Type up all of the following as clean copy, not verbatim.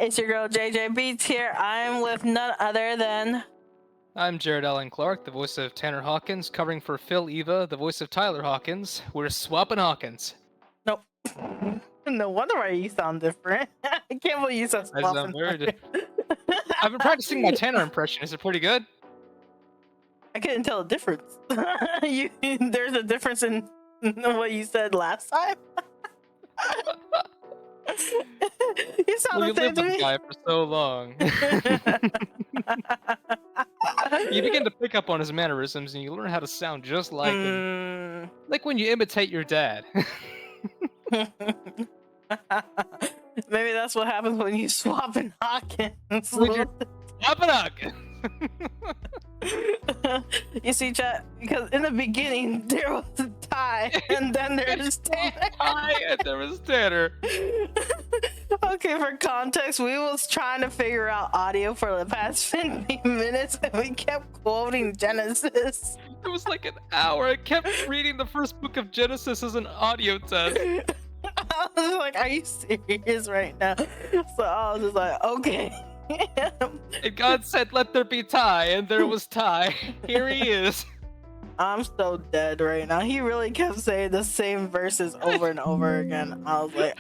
It's your girl JJBEATS here. I'm with none other than... I'm Jared Allen Clark, the voice of Tanner Hawkins, covering for Phil Eva, the voice of Tyler Hawkins. We're swapping Hawkins. Nope. No wonder why you sound different. I can't believe you said I sound weird. I've been practicing my Tanner impression. Is it pretty good? I couldn't tell the difference. There's a difference in what you said last time. You sound Well, the same you lived to with me. the guy for so long. You begin to pick up on his mannerisms and you learn how to sound just like him. Like when you imitate your dad. Maybe that's what happens when you swap in Hawkins. Swap it up! You see, chat, because in the beginning there was a Ty, and then there's Tanner. And there was Tanner. Okay, for context, we was trying to figure out audio for the past 50 minutes, and we kept quoting Genesis. It was like an hour. I kept reading the first book of Genesis as an audio test. I was like, are you serious right now? So I was just like, okay. And God said, let there be Ty, and there was Ty. Here he is. I'm so dead right now. He really kept saying the same verses over and over again. I was like,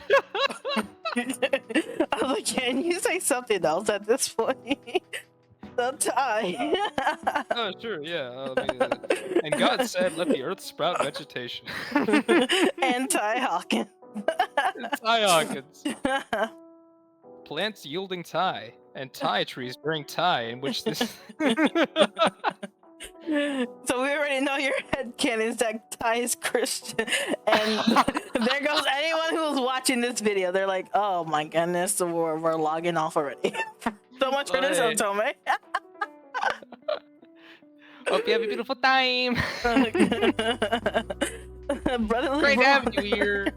can you say something else at this point? The Ty. Oh, sure, yeah. And God said, let the earth sprout vegetation. And Ty Hawkins. Ty Hawkins. Plants yielding Ty, and Ty trees bearing Ty, in which this... So we already know your headcanon is that Ty is Christian, and there goes anyone who was watching this video. They're like, "Oh my goodness, so we're logging off already." So much for this, Otome. Hope you have a beautiful time. Brotherly Great Bond. having you here.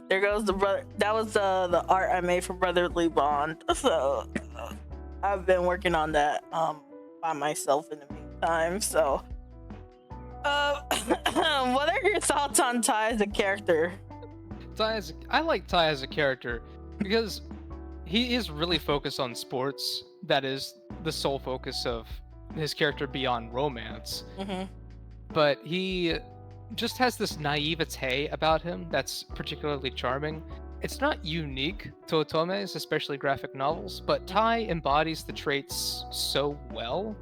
There goes the brother. That was the art I made for Brotherly Bond. So I've been working on that by myself in the meantime. So what are your thoughts on Ty as a character? I like Ty as a character because he is really focused on sports. That is the sole focus of his character beyond romance. But he just has this naivete about him that's particularly charming. It's not unique to Otome's, especially graphic novels, but Ty embodies the traits so well.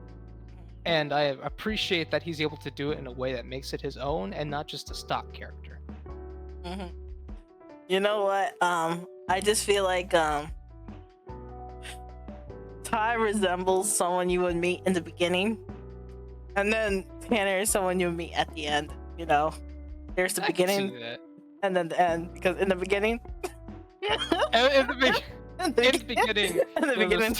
And I appreciate that he's able to do it in a way that makes it his own and not just a stock character. You know what? I just feel like Ty resembles someone you would meet in the beginning. And then Tanner is someone you meet at the end, you know? There's the beginning, and then the end. Because in the beginning... in the beginning...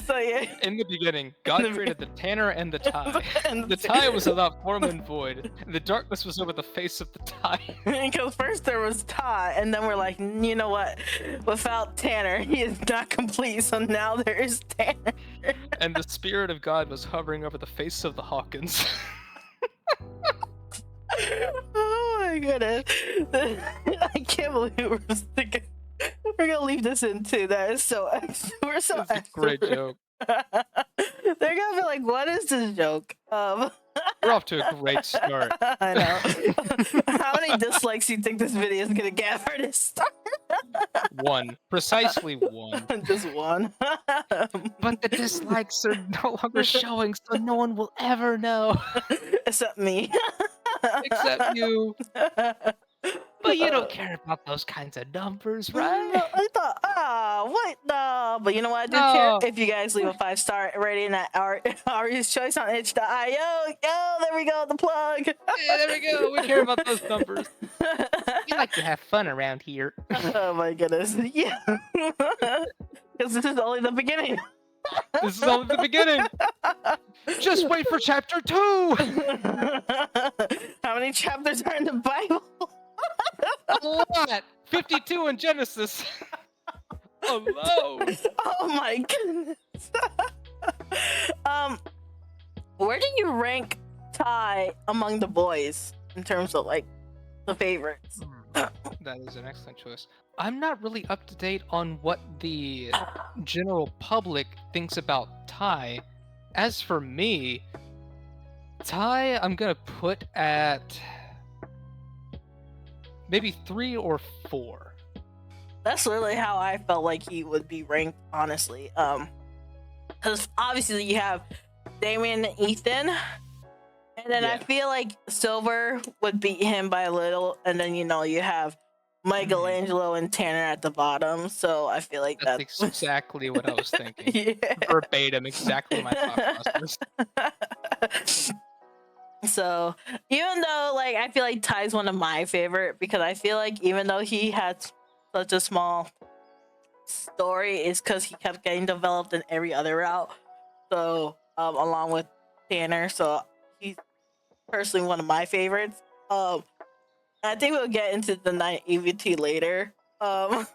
So yeah. In the beginning, God created the Tanner and the Ty. The Ty was without form and void. And the darkness was over the face of the Ty. Because first there was Ty, and then we're like, you know what? Without Tanner, he is not complete. So now there is Tanner. And the spirit of God was hovering over the face of the Hawkins. Oh my goodness! I can't believe we're thinking. We're gonna leave this in too. That is so extra. We're so extra. It's a great joke. They're gonna be like, "What is this joke?" We're off to a great start. I know. How many dislikes do you think this video is gonna get for this start? One, precisely one. Just one. But the dislikes are no longer showing, so no one will ever know. Except me. Except you. But you don't care about those kinds of numbers, right? I thought, what? No. But you know what? I do care if you guys leave a 5-star rating at Ari's Choice on itch.io. Yo, there we go, the plug. Yeah, there we go. We care about those numbers. We like to have fun around here. Oh my goodness. Yeah. Because this is only the beginning. This is only the beginning. Just wait for chapter 2. How many chapters are in the Bible? A lot. 52 in Genesis. Alone. Oh my goodness. Where do you rank Ty among the boys in terms of like the favorites. That is an excellent choice. I'm not really up to date on what the general public thinks about Ty. As for me, Ty, I'm gonna put at maybe 3 or 4. That's literally how I felt like he would be ranked, honestly. Because obviously you have Damien and Ethan, and then I feel like Silver would beat him by a little, and then you have Michelangelo and Tanner at the bottom. So I feel like That's exactly what I was thinking. Yeah. Verbatim, exactly my thought process. So even though like I feel like Ty's one of my favorite, because I feel like even though he had such a small story, is because he kept getting developed in every other route. So along with Tanner, so he's personally one of my favorites. I think we'll get into the naivety later. But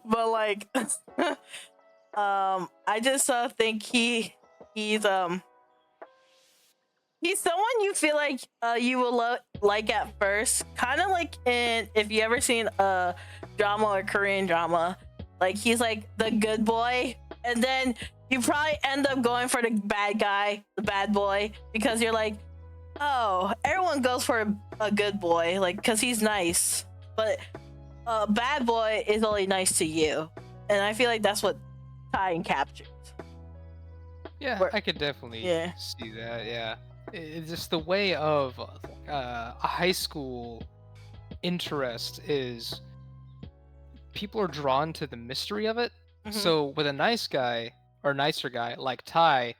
like I just think he's someone you feel like you will like at first, kind of like in, if you ever seen a drama or Korean drama, like he's like the good boy, and then you probably end up going for the bad guy, the bad boy, because you're like, oh, everyone goes for a good boy, like, because he's nice, but a bad boy is only nice to you. And I feel like that's what Ty captures. Yeah, I could definitely see that. Yeah, it's just the way of a high school interest is people are drawn to the mystery of it. So with a nice guy or nicer guy like Ty,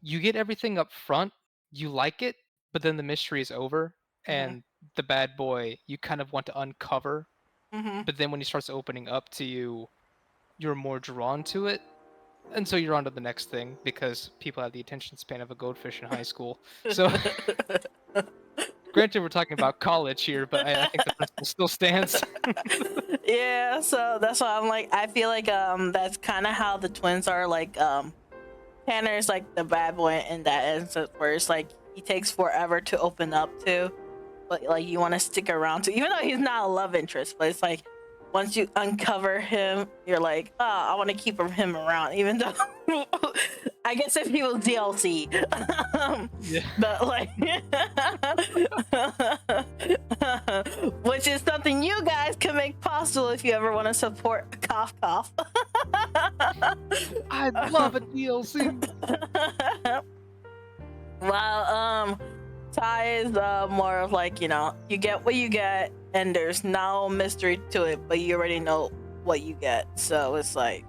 you get everything up front, you like it, but then the mystery is over, and the bad boy you kind of want to uncover. But then when he starts opening up to you, you're more drawn to it. And so you're on to the next thing, because people have the attention span of a goldfish in high school. So, granted, we're talking about college here, but I think the principle still stands. Yeah, so that's why I'm like, I feel like that's kind of how the twins are. Like Tanner's like the bad boy in that instance, where it's like he takes forever to open up to, but like you want to stick around to, even though he's not a love interest, but it's like once you uncover him, you're like, oh, I want to keep him around, even though I guess if he was DLC. But like, which is something you guys can make possible if you ever want to support Cough Cough. I love a DLC. Well, Ty is more of like, you get what you get, and there's no mystery to it, but you already know what you get. So it's like,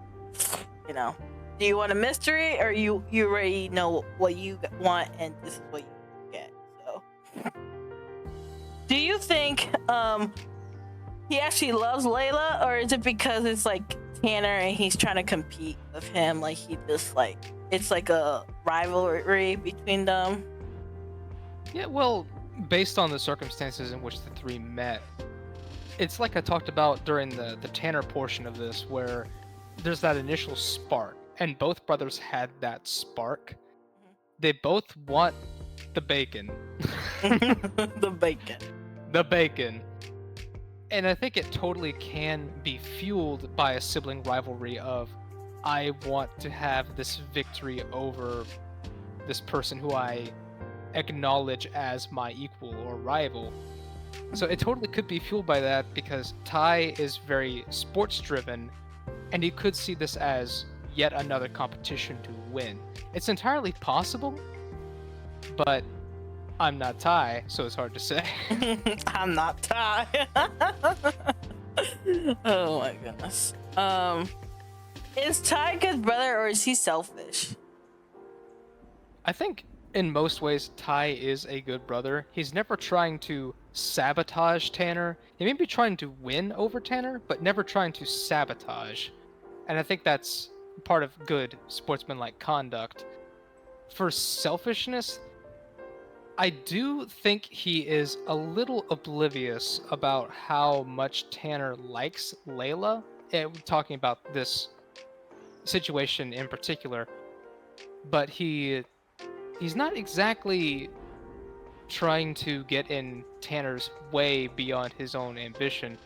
do you want a mystery, or you already know what you want, and this is what you get. So do you think he actually loves Layla, or is it because it's like Tanner and he's trying to compete with him, like he just like, it's like a rivalry between them? Yeah, well, based on the circumstances in which the three met, it's like I talked about during the Tanner portion of this, where there's that initial spark, and both brothers had that spark. They both want the bacon. The bacon. The bacon. And I think it totally can be fueled by a sibling rivalry of, I want to have this victory over this person who I acknowledge as my equal or rival. So it totally could be fueled by that, because Ty is very sports driven, and you could see this as yet another competition to win. It's entirely possible, but I'm not Ty, so it's hard to say. I'm not Ty. Oh my goodness. Is Ty a good brother, or is he selfish? I think in most ways Ty is a good brother. He's never trying to sabotage Tanner. He may be trying to win over Tanner, but never trying to sabotage. And I think that's part of good sportsmanlike conduct. For selfishness, I do think he is a little oblivious about how much Tanner likes Layla. Talking about this situation in particular, but he's not exactly trying to get in Tanner's way beyond his own ambition.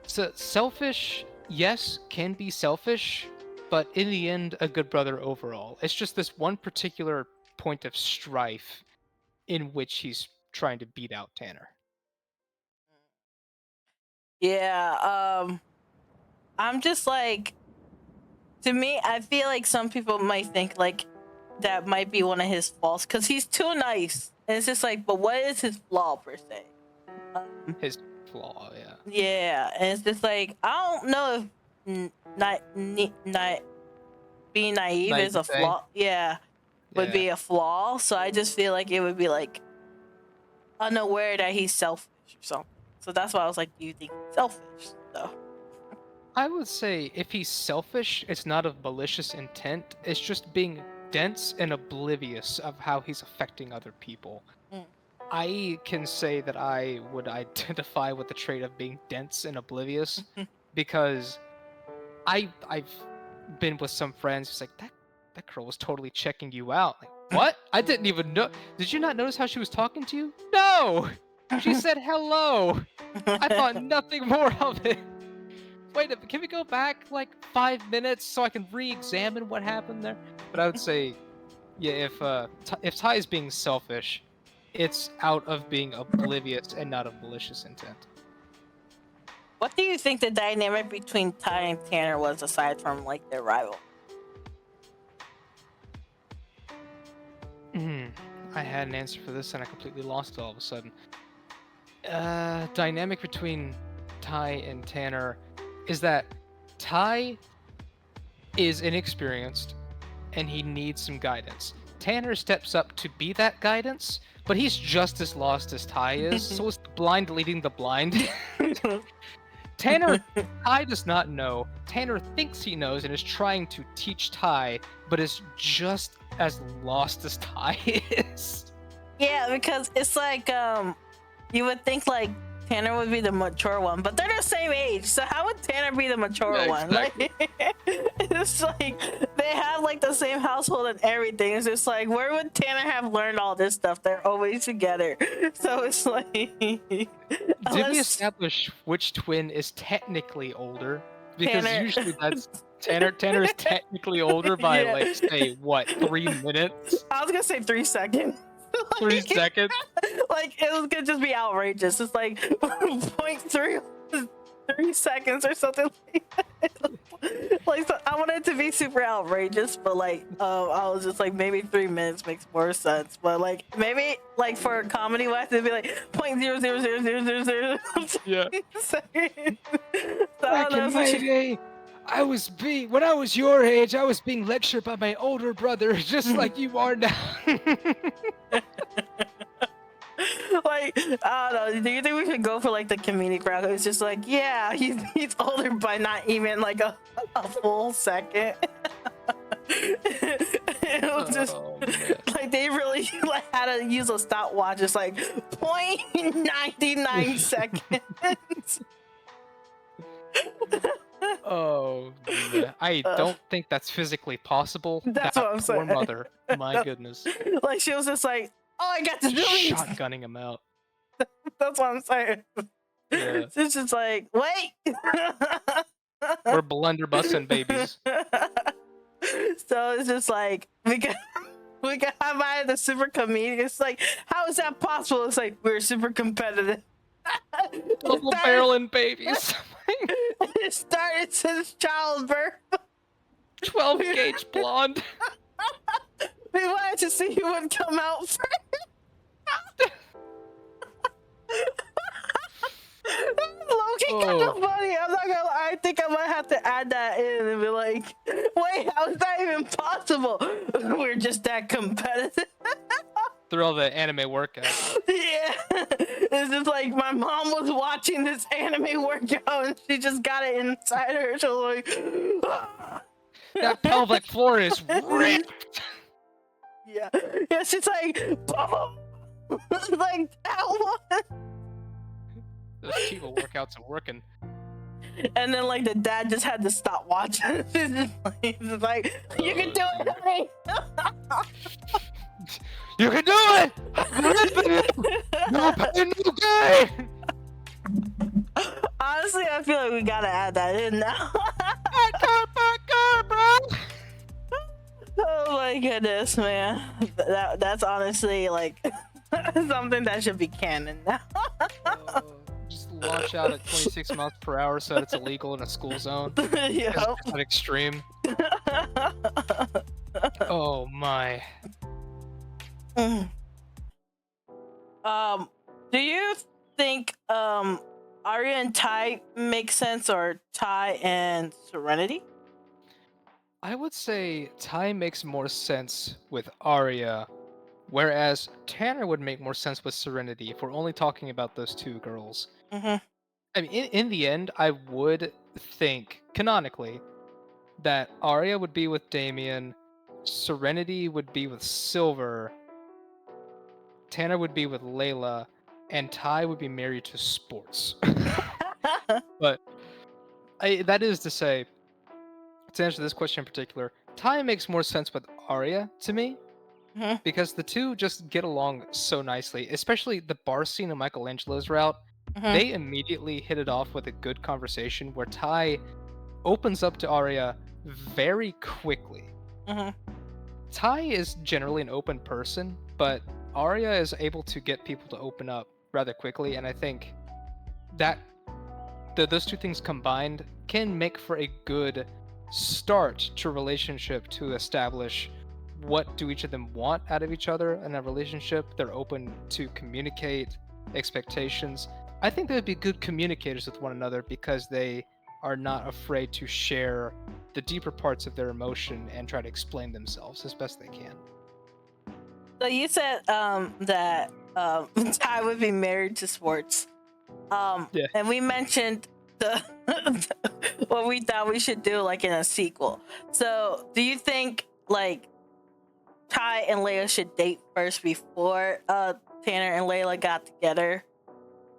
So selfish, yes, can be selfish, but in the end, a good brother overall. It's just this one particular point of strife in which he's trying to beat out Tanner. Yeah, I'm just like, to me, I feel like some people might think like that might be one of his faults because he's too nice. And it's just like, but what is his flaw per se? His flaw, yeah. Yeah, and it's just like, I don't know if not being naive is a flaw. Yeah, would be a flaw. So I just feel like it would be like unaware that he's selfish or something. So that's why I was like, do you think he's selfish? So I would say if he's selfish, it's not of malicious intent. It's just being dense and oblivious of how he's affecting other people. I can say that I would identify with the trait of being dense and oblivious because I've been with some friends who's like, that girl was totally checking you out. Like, what? I didn't even know. Did you not notice how she was talking to you? No! She said hello! I thought nothing more of it. Wait, can we go back like 5 minutes so I can re-examine what happened there? But I would say, yeah, if Ty is being selfish, it's out of being oblivious and not of malicious intent. what do you think the dynamic between Ty and Tanner was aside from like their rival? I had an answer for this and I completely lost it all of a sudden. Dynamic between Ty and Tanner is that Ty is inexperienced and he needs some guidance. Tanner steps up to be that guidance, but he's just as lost as Ty is, so it's the blind leading the blind. Ty does not know. Tanner thinks he knows and is trying to teach Ty, but is just as lost as Ty is. Yeah, because it's like, you would think like Tanner would be the mature one, but they're the same age, so how would Tanner be the mature one? Exactly. Like, it's like they have like the same household and everything. It's just like, where would Tanner have learned all this stuff? They're always together, so it's like. Did we establish which twin is technically older? Because Tanner. usually that's Tanner is technically older by like say what 3 minutes? I was gonna say 3 seconds. 3 seconds. Like it was gonna just be outrageous. It's like 0.3 3 seconds or something like that. Like so I wanted it to be super outrageous, but like I was just like maybe 3 minutes makes more sense. But like maybe like for comedy wise it'd be like 0.0000000. Yeah. Seconds. So Back in my day, when I was your age, I was being lectured by my older brother, just like you are now. Like, I don't know. Do you think we should go for like the comedic route? It's just like, yeah, he's older by not even like a full second. It was just like they really like had to use a stopwatch. It's like 0.99 seconds. Oh, yeah. I don't think that's physically possible. That's that what I'm poor saying. mother. My goodness. Like she was just like, oh, I got this release. Shotgunning him out. That's what I'm saying. Yeah. It's just like, wait. We're blunderbusting babies. So it's just like we can have either the super comedic. It's like, how is that possible? It's like we're super competitive. Double barreling babies. It started since childbirth. 12 gauge blonde. We wanted to see who would come out first. Low-key kind of funny. I'm not gonna lie. I think I might have to add that in and be like, wait, how is that even possible? We're just that competitive. Through all the anime workouts. Yeah. It's just like my mom was watching this anime workout and she just got it inside her. She was like, that pelvic floor is ripped. yeah. Yeah, she's like, like, ow. Those Chiba workouts are working. And then like the dad just had to stop watching. He's just like, you can do it, honey. You can do it! I believe in you! No pain, no gain! Honestly, I feel like we gotta add that in now. Back, bro! Oh my goodness, man. That's honestly like something that should be canon now. Just launch out at 26 miles per hour so that it's illegal in a school zone. Yep. It's an extreme. Oh my. Do you think Arya and Ty make sense, or Ty and Serenity? I would say Ty makes more sense with Arya, whereas Tanner would make more sense with Serenity if we're only talking about those two girls. Mm-hmm. I mean, in the end, I would think, canonically, that Arya would be with Damien, Serenity would be with Silver, Tanner would be with Layla, and Ty would be married to Sports. But that is to say, to answer this question in particular, Ty makes more sense with Arya to me, because the two just get along so nicely, especially the bar scene of Michelangelo's route. They immediately hit it off with a good conversation where Ty opens up to Arya very quickly. Ty is generally an open person, but Arya is able to get people to open up rather quickly, and I think that those two things combined can make for a good start to a relationship, to establish what do each of them want out of each other in a relationship. They're open to communicate expectations. I think they would be good communicators with one another because they are not afraid to share the deeper parts of their emotion and try to explain themselves as best they can. So you said that Ty would be married to Sports. Yeah. And we mentioned the what we thought we should do like in a sequel. So do you think like Ty and Layla should date first before Tanner and Layla got together?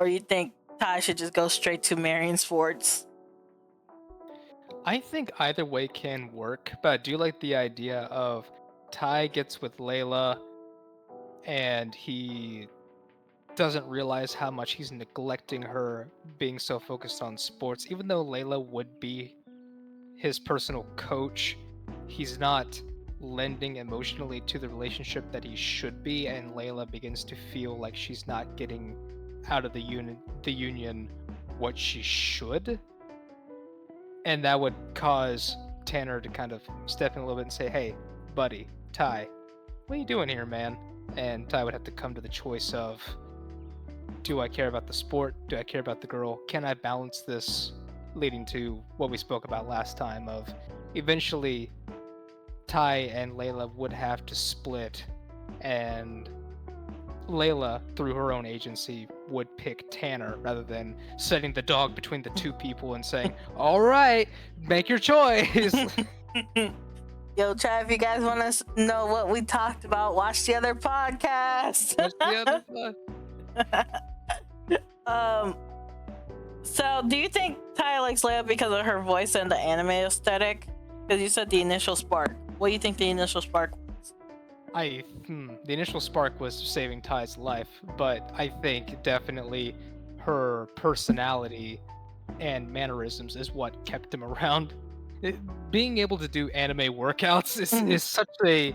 Or you think Ty should just go straight to marrying Sports? I think either way can work, but I do like the idea of Ty gets with Layla and he doesn't realize how much he's neglecting her, being so focused on sports. Even though Layla would be his personal coach, he's not lending emotionally to the relationship that he should be, and Layla begins to feel like she's not getting out of the union what she should. And that would cause Tanner to kind of step in a little bit and say, hey, buddy, Ty, what are you doing here, man? And Ty would have to come to the choice of, do I care about the sport? Do I care about the girl? Can I balance this? Leading to what we spoke about last time of eventually Ty and Layla would have to split, and Layla, through her own agency, would pick Tanner rather than setting the dog between the two people and saying, all right, make your choice. Yo, chat, if you guys want to know what we talked about, watch the other podcast. So do you think Ty likes Layla because of her voice and the anime aesthetic? Because you said the initial spark. What do you think the initial spark was? The initial spark was saving Ty's life, but I think definitely her personality and mannerisms is what kept him around. Being able to do anime workouts is such a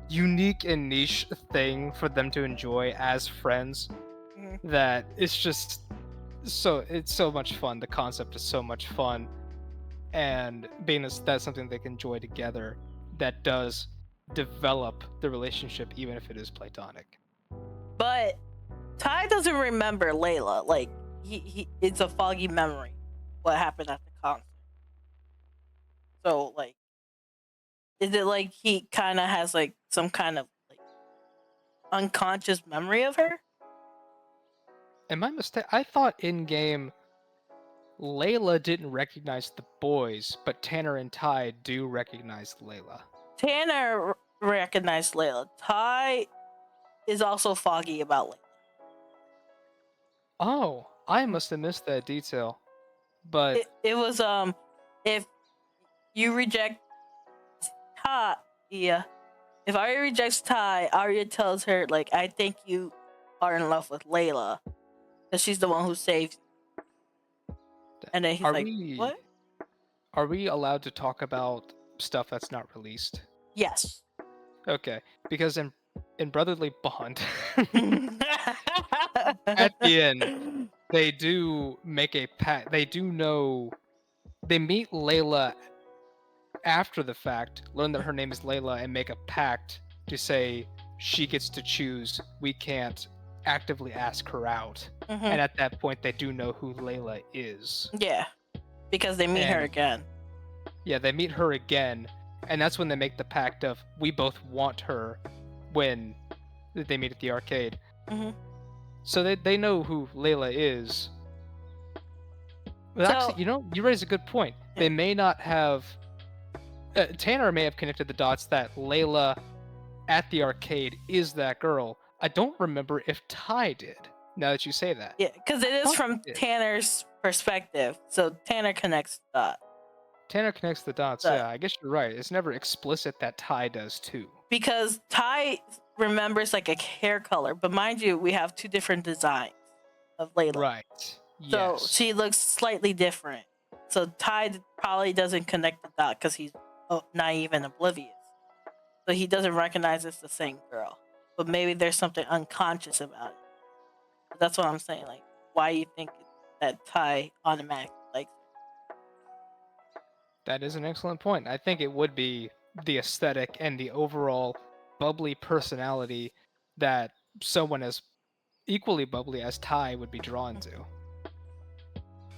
unique and niche thing for them to enjoy as friends that it's just it's so much fun. The concept is so much fun, and being that's something they can enjoy together, that does develop the relationship even if it is platonic. But Ty doesn't remember Layla. Like he it's a foggy memory what happened at the concert. So like, is it like he kind of has like some kind of like unconscious memory of her? Am I mistaken? I thought in game Layla didn't recognize the boys, but Tanner and Ty do recognize Layla. Tanner recognized Layla. Ty is also foggy about Layla. Oh, I must have missed that detail. But it was if you reject Ty, yeah, if Arya rejects Ty, Arya tells her like, "I think you are in love with Layla, because she's the one who saved." And then he's like, "What?" Are we allowed to talk about stuff that's not released? Yes. Okay, because in Brotherly Bond, at the end, they do make a pact. They do know. They meet Layla after the fact, learn that her name is Layla, and make a pact to say she gets to choose. We can't actively ask her out. And at that point, they do know who Layla is. Yeah, because they meet her again. Yeah, they meet her again, and that's when they make the pact of we both want her when they meet at the arcade. So they know who Layla is. But actually, you know, you raise a good point. They may not have... Tanner may have connected the dots that Layla at the arcade is that girl. I don't remember if Ty did, now that you say that. Yeah, because it is from Tanner's perspective, so Tanner connects the dots. Tanner connects the dots, yeah. I guess you're right. It's never explicit that Ty does too. Because Ty remembers like a hair color, but mind you, we have two different designs of Layla. Right. So she looks slightly different. So Ty probably doesn't connect the dot because he's naive and oblivious. So he doesn't recognize it's the same girl. But maybe there's something unconscious about it. But that's what I'm saying. Like, why you think that Ty automatically likes it? That is an excellent point. I think it would be the aesthetic and the overall bubbly personality that someone as equally bubbly as Ty would be drawn to.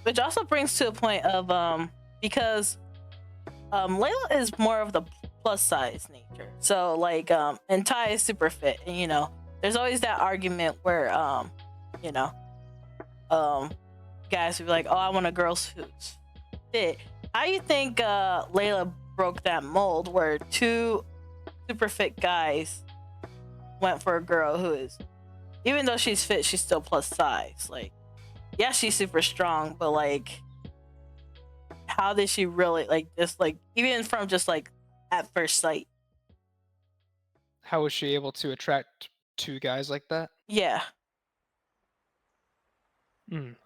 Which also brings to a point of because Layla is more of the plus size nature. So like and Ty is super fit, and you know, there's always that argument where you know, guys would be like, "Oh, I want a girl who's fit." How do you think Layla broke that mold where two super fit guys went for a girl who is, even though she's fit, she's still plus size? Like, yeah, she's super strong, but like, how did she really, like, just like, even from just like at first sight? How was she able to attract two guys like that? Yeah.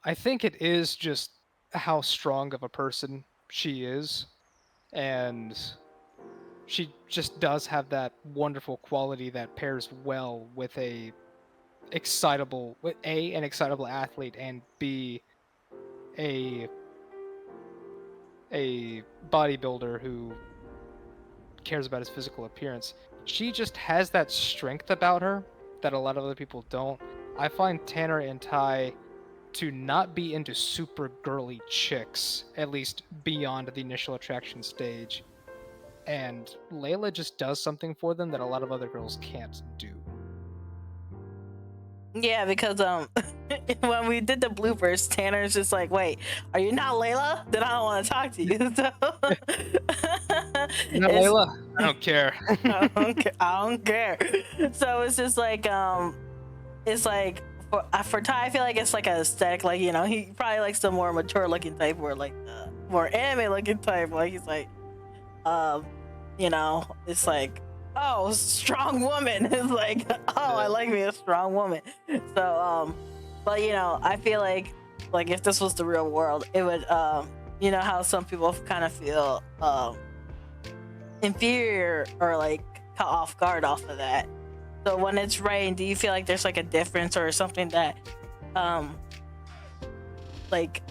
I think it is just how strong of a person she is, and she just does have that wonderful quality that pairs well with an excitable athlete, and B, a bodybuilder who cares about his physical appearance. She just has that strength about her that a lot of other people don't. I find Tanner and Ty to not be into super girly chicks, at least beyond the initial attraction stage. And Layla just does something for them that a lot of other girls can't do. Yeah, because when we did the bloopers, Tanner's just like, "Wait, are you not Layla? Then I don't want to talk to you." So Not Layla? I don't care. I don't care. So it's just like it's like for Ty, I feel like it's like an aesthetic, like, you know, he probably likes the more mature looking type, or like the more anime looking type. Like he's like, you know, it's like, oh, strong woman. It's like, oh, I like me a strong woman. So but you know, I feel like if this was the real world, it would you know how some people kind of feel inferior or like caught off guard off of that. So when it's rain, do you feel like there's like a difference or something that like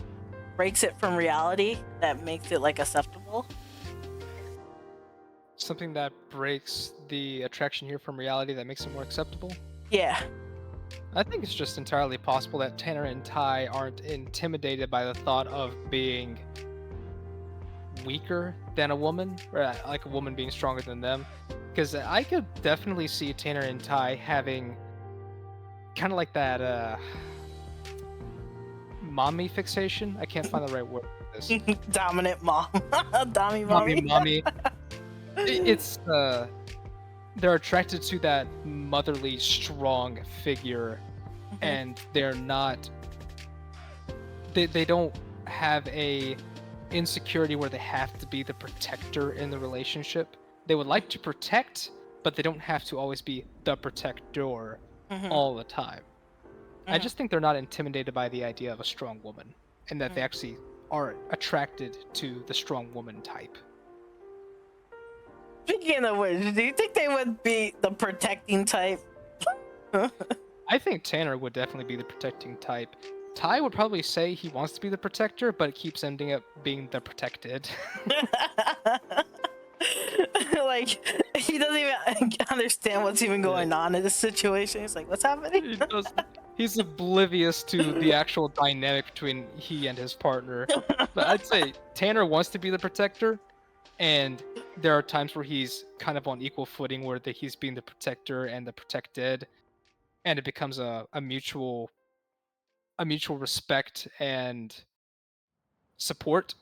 breaks it from reality that makes it like acceptable? Something that breaks the attraction here from reality that makes it more acceptable? Yeah. I think it's just entirely possible that Tanner and Ty aren't intimidated by the thought of being weaker than a woman, or like a woman being stronger than them. Because I could definitely see Tanner and Ty having kind of like that mommy fixation. I can't find the right word for this. Dominant mom. Mommy. It's they're attracted to that motherly, strong figure, and they're not. They don't have a insecurity where they have to be the protector in the relationship. They would like to protect, but they don't have to always be the protector Mhm. all the time. I Mhm. just think they're not intimidated by the idea of a strong woman, and that they actually are attracted to the strong woman type. Speaking of which, do you think they would be the protecting type? I think Tanner would definitely be the protecting type. Ty would probably say he wants to be the protector, but keeps ending up being the protected. Like, he doesn't even understand what's even going on in this situation. He's like, what's happening? He doesn't. He's oblivious to the actual dynamic between he and his partner. But I'd say Tanner wants to be the protector, and there are times where he's kind of on equal footing where he's being the protector and the protected, and it becomes a mutual respect and support.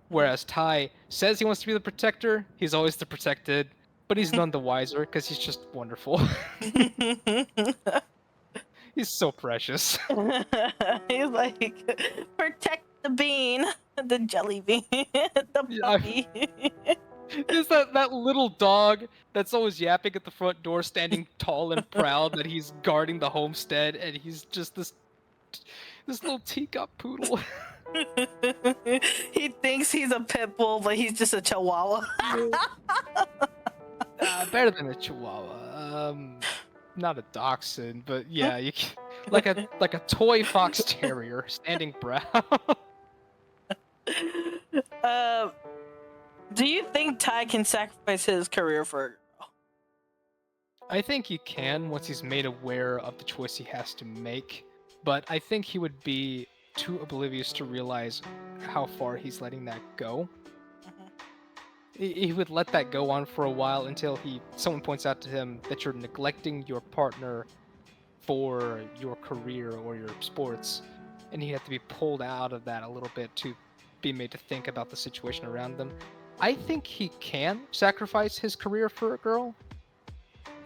Whereas Ty says he wants to be the protector, he's always the protected, but he's none the wiser because he's just wonderful. He's so precious. He's like, protect the bean, the jelly bean, the Yeah, puppy. there's that little dog that's always yapping at the front door, standing tall and proud that he's guarding the homestead, and he's just this little teacup poodle. He thinks he's a pit bull, but he's just a chihuahua. Better than a chihuahua. Not a dachshund, but yeah, you can, like a toy fox terrier, standing proud. Do you think Ty can sacrifice his career for a girl? I think he can once he's made aware of the choice he has to make, but I think he would be too oblivious to realize how far he's letting that go. He would let that go on for a while until someone points out to him that you're neglecting your partner for your career or your sports, and he'd have to be pulled out of that a little bit to be made to think about the situation around them. I think he can sacrifice his career for a girl.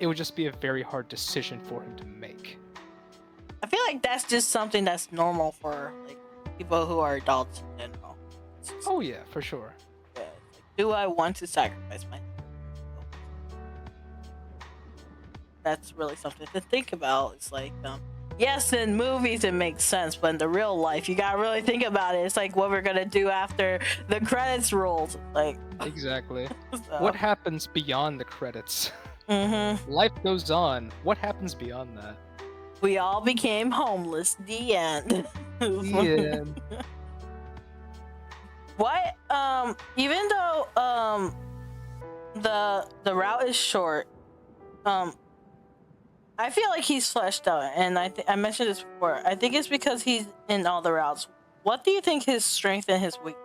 It would just be a very hard decision for him to make. I feel like that's just something that's normal for like people who are adults in general. Oh yeah, for sure. Yeah, like, do I want to sacrifice my? That's really something to think about. It's like, yes, in movies it makes sense, but in the real life, you gotta really think about it. It's like what we're gonna do after the credits rolls. Like, Exactly. so. What happens beyond the credits? Mm-hmm. Life goes on. What happens beyond that? We all became homeless. The end. Yeah. What? Even though the route is short, I feel like he's fleshed out, and I mentioned this before. I think it's because he's in all the routes. What do you think his strength and his weakness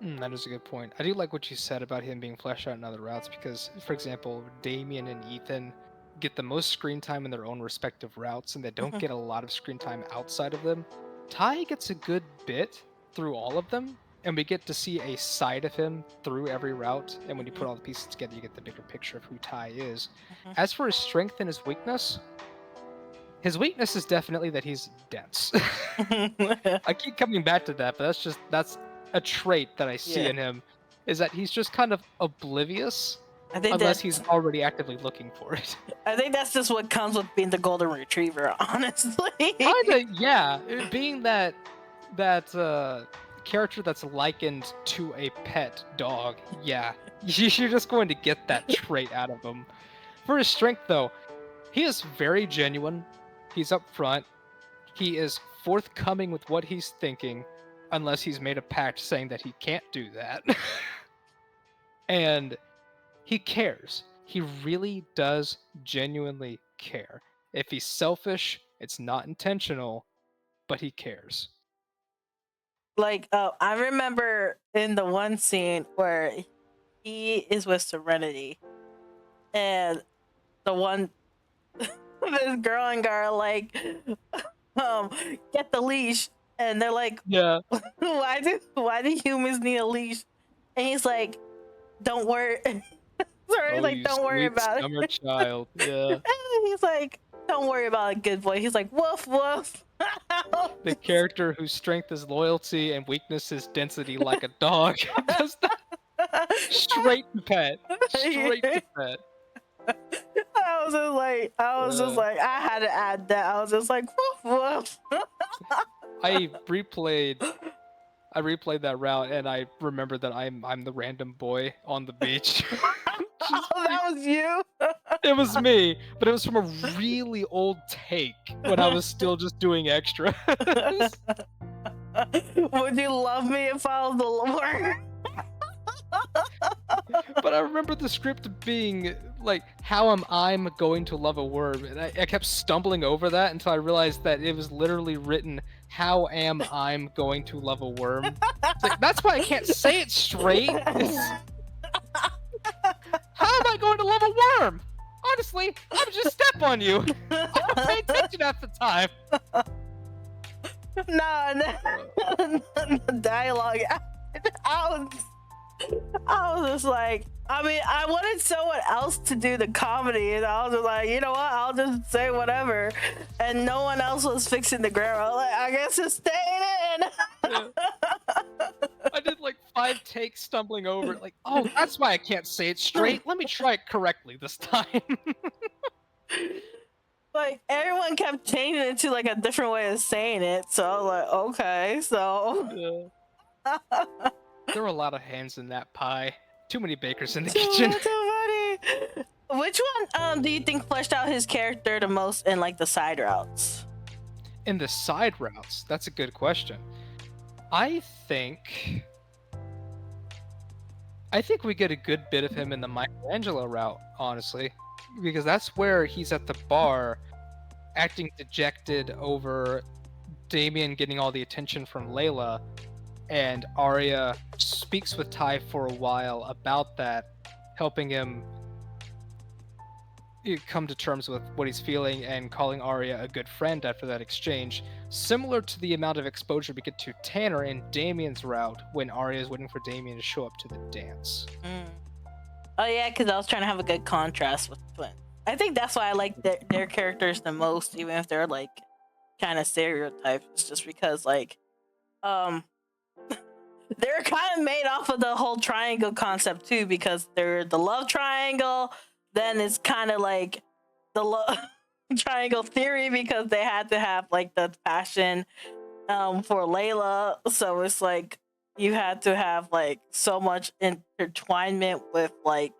are? That is a good point. I do like what you said about him being fleshed out in other routes because, for example, Damien and Ethan get the most screen time in their own respective routes, and they don't get a lot of screen time outside of them. Ty gets a good bit through all of them, and we get to see a side of him through every route, and when you put all the pieces together, you get the bigger picture of who Ty is. As for his strength and his weakness is definitely that he's dense. I keep coming back to that, but that's a trait that I see in him, is that he's just kind of oblivious unless he's already actively looking for it. I think that's just what comes with being the golden retriever, honestly. Kinda, yeah. Being that character that's likened to a pet dog, yeah. You're just going to get that trait out of him. For his strength, though, he is very genuine. He's upfront. He is forthcoming with what he's thinking, unless he's made a pact saying that he can't do that. And he cares. He really does genuinely care. If he's selfish, it's not intentional, but he cares. Like, I remember in the one scene where he is with Serenity, and the one, this girl and guy are like, get the leash, and they're like, yeah, why do humans need a leash? And he's like, don't worry. Sorry, like, don't worry about it. Summer child. Yeah. He's like, don't worry about it, good boy. He's like, woof woof. The character whose strength is loyalty and weakness is density, like a dog. Straight to pet. Straight to bed. I was just like, I had to add that. I was just like, woof, woof. I replayed that route, and I remember that I'm the random boy on the beach. Oh, that was you? It was me, but it was from a really old take when I was still just doing extras. Would you love me if I was the Lord? But I remember the script being like, how am I going to love a worm? And I kept stumbling over that until I realized that it was literally written, how am I going to love a worm? It's like, that's why I can't say it straight. How am I going to love a worm? Honestly, I would just step on you. I don't pay attention at the time. No, dialogue. I was just like, I mean, I wanted someone else to do the comedy, and I was just like, you know what? I'll just say whatever. And no one else was fixing the grammar. I was like, I guess it's staying in. Yeah. I did like 5 takes stumbling over it. Like, oh, that's why I can't say it straight. Let me try it correctly this time. Like, everyone kept changing it to like a different way of saying it. So I was like, okay, so. Yeah. There were a lot of hands in that pie. Too many bakers in the kitchen. So funny. Which one do you think fleshed out his character the most in like the side routes? In the side routes? That's a good question. I think we get a good bit of him in the Michelangelo route, honestly. Because that's where he's at the bar, acting dejected over Damien getting all the attention from Layla, and Arya speaks with Ty for a while about that, helping him come to terms with what he's feeling and calling Arya a good friend after that exchange, similar to the amount of exposure we get to Tanner in Damien's route when Arya is waiting for Damien to show up to the dance. Oh yeah, because I was trying to have a good contrast with twins. I think that's why I like their characters the most, even if they're like kind of stereotypes. It's just because like they're kind of made off of the whole triangle concept too, because they're the love triangle. Then it's kind of like the love triangle theory because they had to have like the passion for Layla. So it's like you had to have like so much intertwinement with like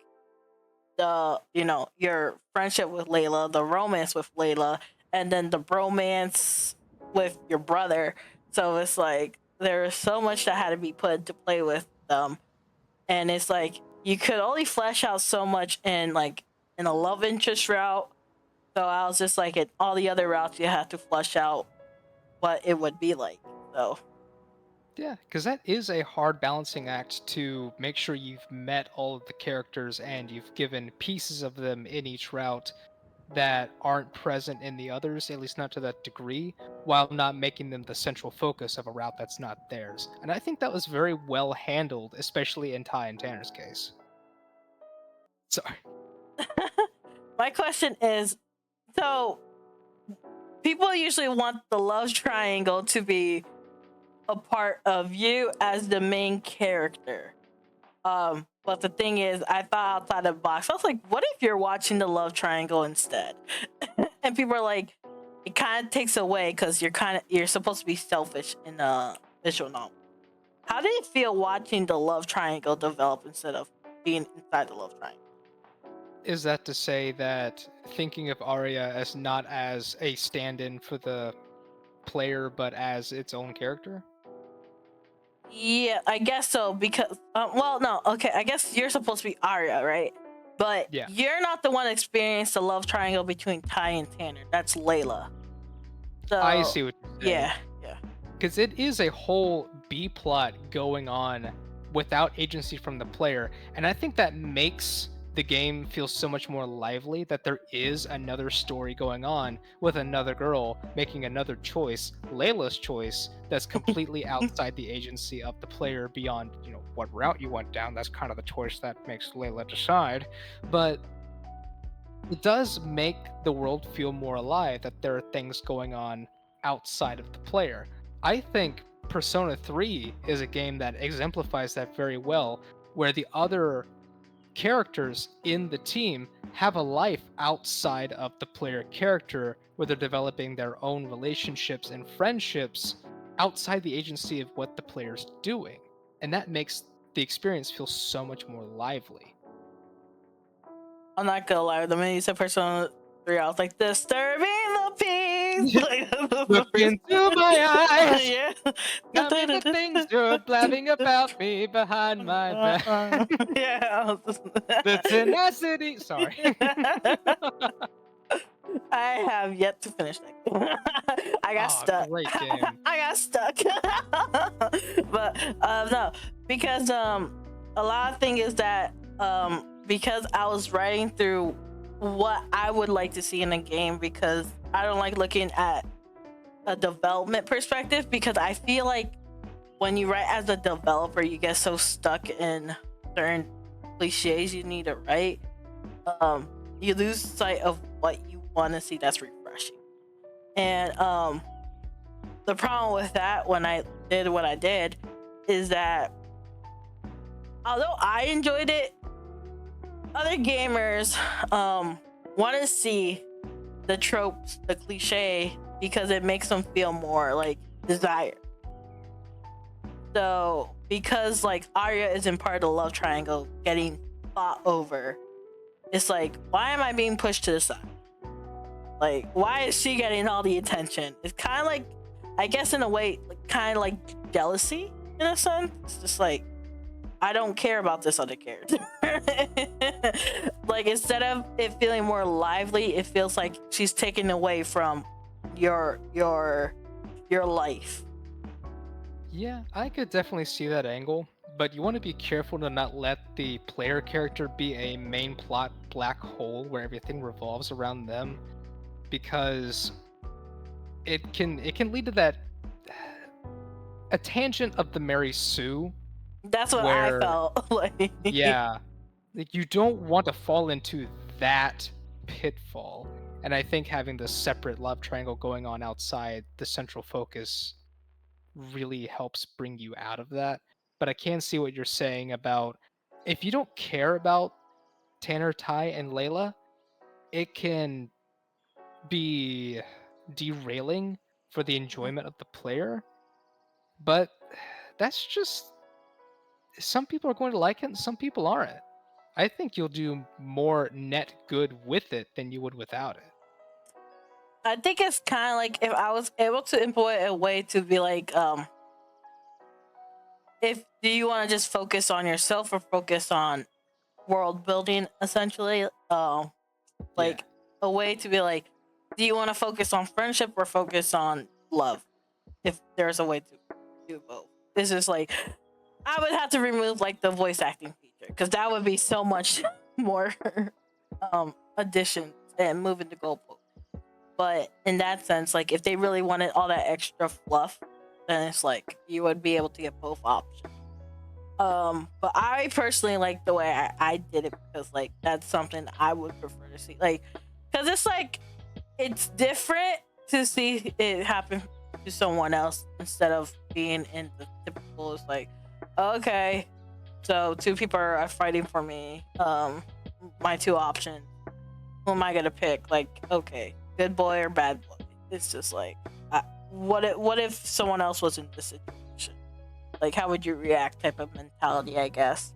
the, you know, your friendship with Layla, the romance with Layla, and then the bromance with your brother. So it's like there was so much that had to be put into play with them, and it's like you could only flesh out so much in like in a love interest route. So I was just like, in all the other routes you have to flesh out what it would be like. So yeah, because that is a hard balancing act to make sure you've met all of the characters and you've given pieces of them in each route that aren't present in the others, at least not to that degree, while not making them the central focus of a route that's not theirs. And I think that was very well handled, especially in Ty and Tanner's case. Sorry. my question is, so people usually want the love triangle to be a part of you as the main character. But the thing is, I thought outside the box. I was like, what if you're watching the love triangle instead? And people are like, it kind of takes away because you're supposed to be selfish in a visual novel. How did it feel watching the love triangle develop instead of being inside the love triangle? Is that to say that thinking of Arya as not as a stand-in for the player, but as its own character? Yeah, I guess so, because well, no, okay, I guess you're supposed to be Arya, right? But yeah, you're not the one that experienced the love triangle between Ty and Tanner. That's Layla. So I see what you're saying. Yeah. Because it is a whole B plot going on without agency from the player, and I think that makes the game feels so much more lively, that there is another story going on with another girl making another choice, Layla's choice, that's completely outside the agency of the player beyond, you know, what route you went down. That's kind of the choice that makes Layla decide. But it does make the world feel more alive, that there are things going on outside of the player. I think Persona 3 is a game that exemplifies that very well, where the other characters in the team have a life outside of the player character, where they're developing their own relationships and friendships outside the agency of what the player's doing. And that makes the experience feel so much more lively. I'm not gonna lie, the minute you said Persona 3, I was like, disturbing the peace. Look into my eyes. Yeah. Tell me the things you're blabbing about me behind my back. Yeah. The tenacity. Sorry. I have yet to finish that game. I got stuck. Great game. I got stuck. But no, because a lot of thing is that because I was writing through what I would like to see in a game, because I don't like looking at a development perspective, because I feel like when you write as a developer, you get so stuck in certain cliches you need to write. You lose sight of what you want to see that's refreshing. And the problem with that, when I did what I did, is that although I enjoyed it, other gamers want to see the tropes, the cliche, because it makes them feel more like desired. So because like Arya isn't part of the love triangle getting fought over, it's like, why am I being pushed to the side? Like, why is she getting all the attention? It's kind of like, I guess in a way, kind of like jealousy in a sense. It's just like, I don't care about this other character. Like, instead of it feeling more lively, it feels like she's taken away from your life. Yeah, I could definitely see that angle, but you want to be careful to not let the player character be a main plot black hole where everything revolves around them, because it can lead to that a tangent of the Mary Sue. That's what I felt like. Yeah, like you don't want to fall into that pitfall, and I think having the separate love triangle going on outside the central focus really helps bring you out of that. But I can see what you're saying about, if you don't care about Tanner, Ty, and Layla, it can be derailing for the enjoyment of the player. But that's just, some people are going to like it and some people aren't. I think you'll do more net good with it than you would without it. I think it's kind of like, if I was able to employ a way to be like, if do you want to just focus on yourself or focus on world building, essentially, like a way to be like, do you want to focus on friendship or focus on love? If there's a way to do both. This is like, I would have to remove like the voice acting feature, because that would be so much more addition and moving the goalpost. But in that sense, like if they really wanted all that extra fluff, then it's like you would be able to get both options. But I personally like the way I did it, because like that's something I would prefer to see. Like, because it's like, it's different to see it happen to someone else instead of being in the typical. It's like, okay, so two people are fighting for me. My two options. Who am I gonna pick? Like, okay, good boy or bad boy? It's just like, what if someone else was in this situation? Like, how would you react? Type of mentality, I guess.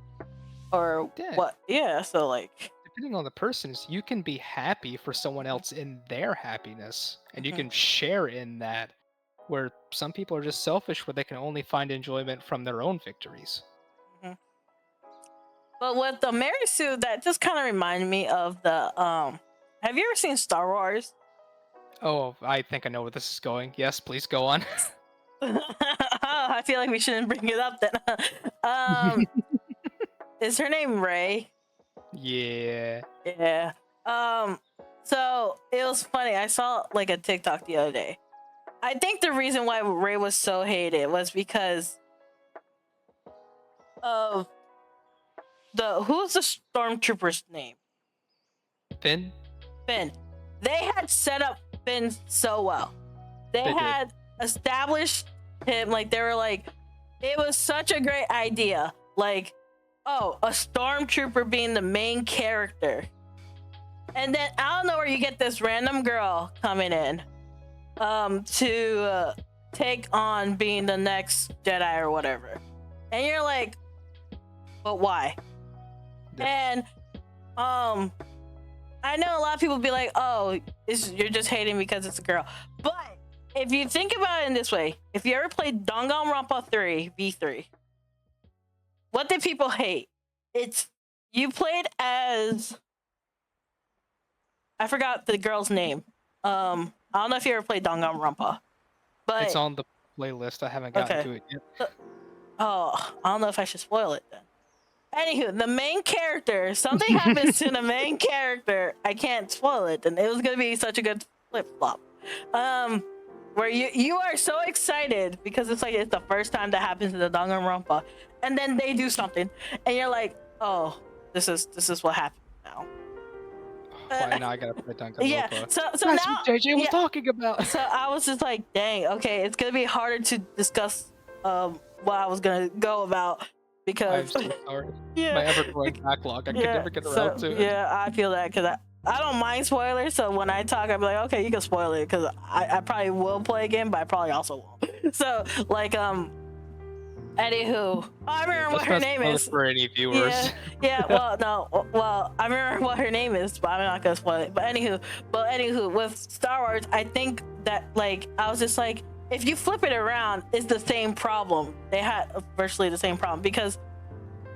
Or what? Yeah. So like, depending on the person, you can be happy for someone else in their happiness, and you can share in that. Where some people are just selfish, where they can only find enjoyment from their own victories. But with the Mary Sue, that just kind of reminded me of the have you ever seen Star Wars? Oh, I think I know where this is going. Yes, please go on. I feel like we shouldn't bring it up then. Is her name Rey? Yeah. Yeah. So it was funny. I saw like a TikTok the other day. I think the reason why Rey was so hated was because of who's the stormtrooper's name? Finn? Finn. They had set up Finn so well. They had established him, like they were like, it was such a great idea. Like, oh, a stormtrooper being the main character. And then I don't know where you get this random girl coming in to take on being the next Jedi or whatever. And you're like, but why? Yeah. And I know a lot of people be like, oh, you're just hating because it's a girl. But if you think about it in this way, if you ever played Danganronpa 3 V3, what did people hate? It's you played as, I forgot the girl's name. I don't know if you ever played Danganronpa, but It's on the playlist. I haven't gotten to it yet. Oh, I don't know if I should spoil it then. Anywho, the main character, something happens to the main character. I can't spoil it, and it was gonna be such a good flip flop. Where you are so excited because it's the first time that happens to the Danganronpa, and then they do something, and you're like, oh, this is what happened now. Why now I gotta play Danganronpa? Yeah, so That's now what JJ was talking about. So I was just like, dang, okay, it's gonna be harder to discuss what I was gonna go about because I'm so sorry. yeah, My ever-growing backlog. I could never get around to it. Yeah, I feel that because I don't mind spoilers. So when I talk, I'm like, okay, you can spoil it because I probably will play again, but I probably also won't. So anywho, I remember what her name is. For any viewers. Yeah. Well, I remember what her name is, but I'm not gonna spoil it. But anywho, with Star Wars, I think that I was just like, if you flip it around, it's the same problem. They had virtually the same problem because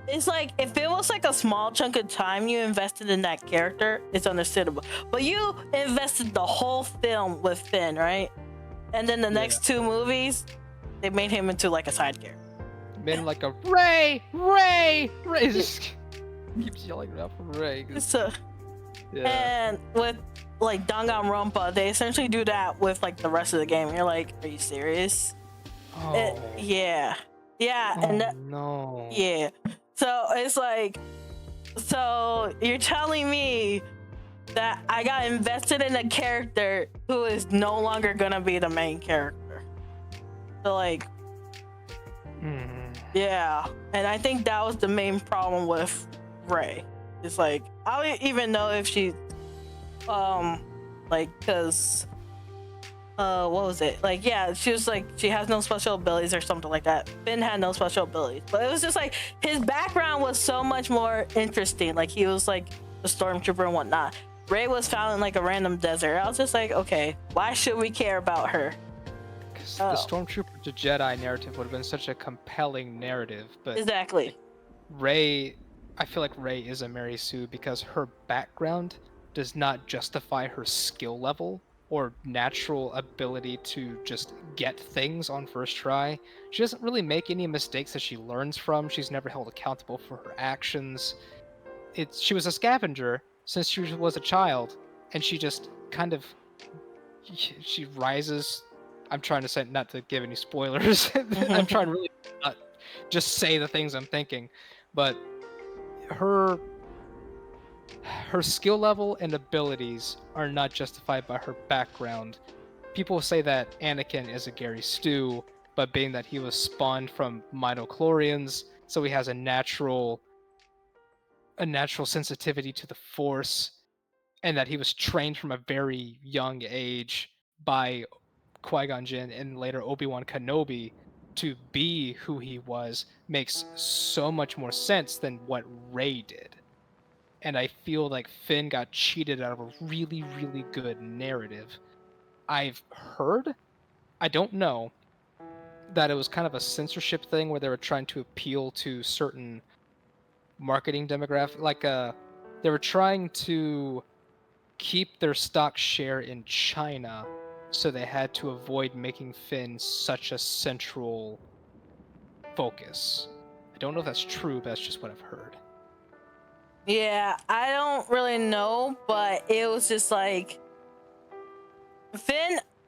it's like if it was a small chunk of time you invested in that character, it's understandable. But you invested the whole film with Finn, right? And then the next two movies, they made him into a side character. Made him like a Ray. Just keeps yelling out for Ray. So, and with Danganronpa, they essentially do that with the rest of the game. You're like, are you serious? Oh. Yeah, Oh, and no. yeah. So it's so you're telling me that I got invested in a character who is no longer gonna be the main character. So yeah, and I think that was the main problem with Rey. It's I don't even know if she because what was it? Yeah, she was she has no special abilities or something like that. Finn had no special abilities, but it was just his background was so much more interesting. He was a stormtrooper and whatnot. Rey was found in a random desert. I was just okay, why should we care about her? Because the stormtrooper to Jedi narrative would have been such a compelling narrative, but exactly. Rey, I feel like Rey is a Mary Sue because her background does not justify her skill level or natural ability to just get things on first try. She doesn't really make any mistakes that she learns from. She's never held accountable for her actions. She was a scavenger since she was a child, and she just she rises. I'm trying to say, not to give any spoilers. I'm trying to really not just say the things I'm thinking, but her skill level and abilities are not justified by her background. People say that Anakin is a Gary Stu, but being that he was spawned from midichlorians, so he has a natural sensitivity to the Force, and that he was trained from a very young age by Qui-Gon Jinn and later Obi-Wan Kenobi to be who he was, makes so much more sense than what Rey did. And I feel like Finn got cheated out of a really, really good narrative. I've heard, I don't know, that it was kind of a censorship thing where they were trying to appeal to certain marketing demographic. They were trying to keep their stock share in China, so they had to avoid making Finn such a central focus. I don't know if that's true, but that's just what I've heard. Yeah, I don't really know, but it was just Finn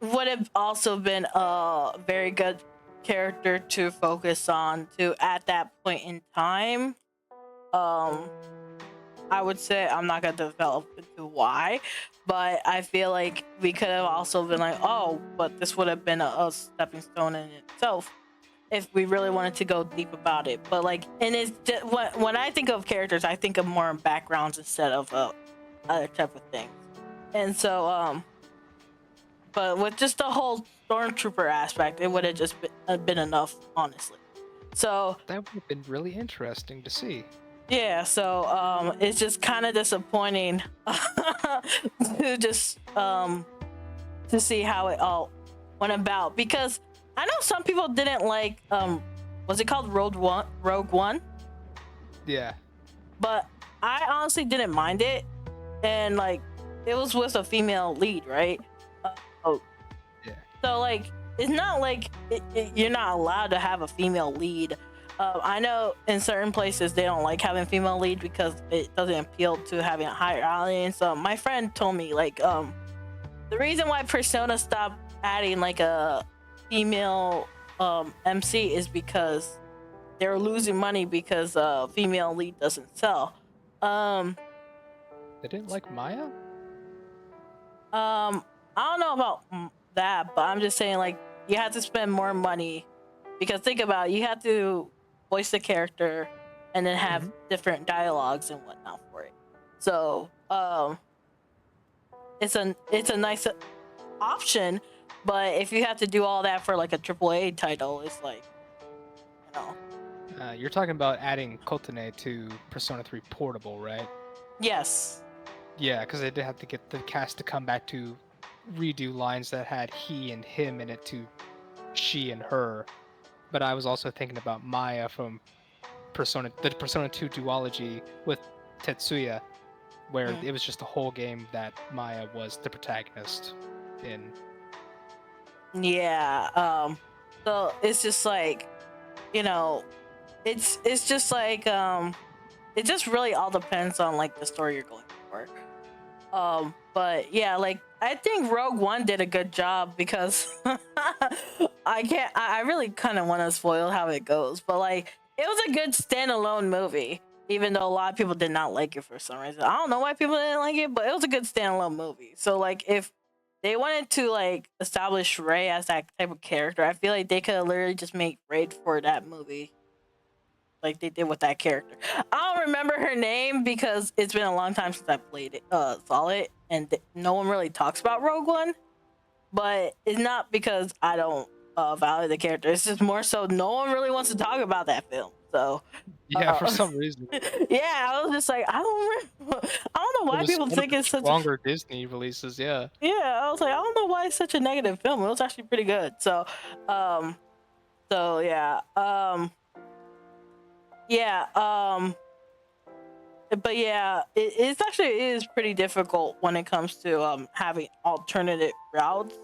would have also been a very good character to focus on at that point in time. I would say, I'm not gonna develop into why, but I feel like we could have also been oh, but this would have been a stepping stone in itself. if we really wanted to go deep about it. But like, and it's just, when I think of characters, I think of more backgrounds instead of other type of things. And so but with just the whole stormtrooper aspect, it would have just been enough, honestly. So That would have been really interesting to see. yeah, so it's just kind of disappointing to just to see how it all went about, because I know some people didn't like was it called Rogue One? Yeah. But I honestly didn't mind it, and like it was with a female lead, right? Yeah. So like it's not like you're not allowed to have a female lead. I know in certain places they don't like having female lead because it doesn't appeal to having a higher audience. My friend told me like the reason why Persona stopped adding like a female MC is because they're losing money because female lead doesn't sell. They didn't like Maya? I don't know about that, but I'm just saying like you have to spend more money, because think about it, you have to voice the character and then have different dialogues and whatnot for it. So it's a nice option, but if you have to do all that for like a AAA title, it's like, you know. You're talking about adding Kotane to Persona 3 Portable, right? Yes. Yeah, because they did have to get the cast to come back to redo lines that had he and him in it to she and her. But I was also thinking about Maya from the Persona 2 duology with Tetsuya, where it was just a whole game that Maya was the protagonist in. Yeah. So it's just like, you know, it's just like it just really all depends on like the story you're going for. But yeah, like I think Rogue One did a good job, because I really kind of want to spoil how it goes, but like it was a good standalone movie, even though a lot of people did not like it for some reason. I don't know why people didn't like it, but it was a good standalone movie. So like if they wanted to like establish Rey as that type of character, I feel like they could have literally just made Rey for that movie, like they did with that character. I don't remember her name because it's been a long time since I played it, saw it, and no one really talks about Rogue One. But it's not because I don't value the character. It's just more so no one really wants to talk about that film. So yeah, for some reason. Yeah, I was just like, I don't know why people think it's such stronger Disney releases. Yeah. Yeah, I was like, I don't know why it's such a negative film. It was actually pretty good. So, yeah, but yeah, it is pretty difficult when it comes to having alternative routes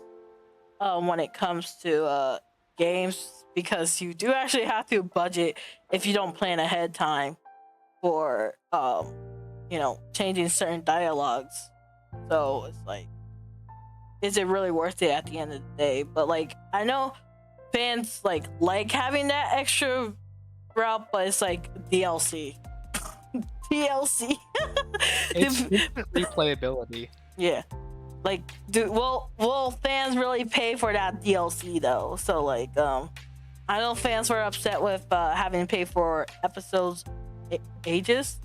when it comes to games, because you do actually have to budget if you don't plan ahead time for you know, changing certain dialogues. So it's like, is it really worth it at the end of the day? But like, I know fans like having that extra route, but it's like DLC. DLC. It's instant replayability. Yeah. Like, will fans really pay for that DLC though? So like, I know fans were upset with having to pay for episodes ages.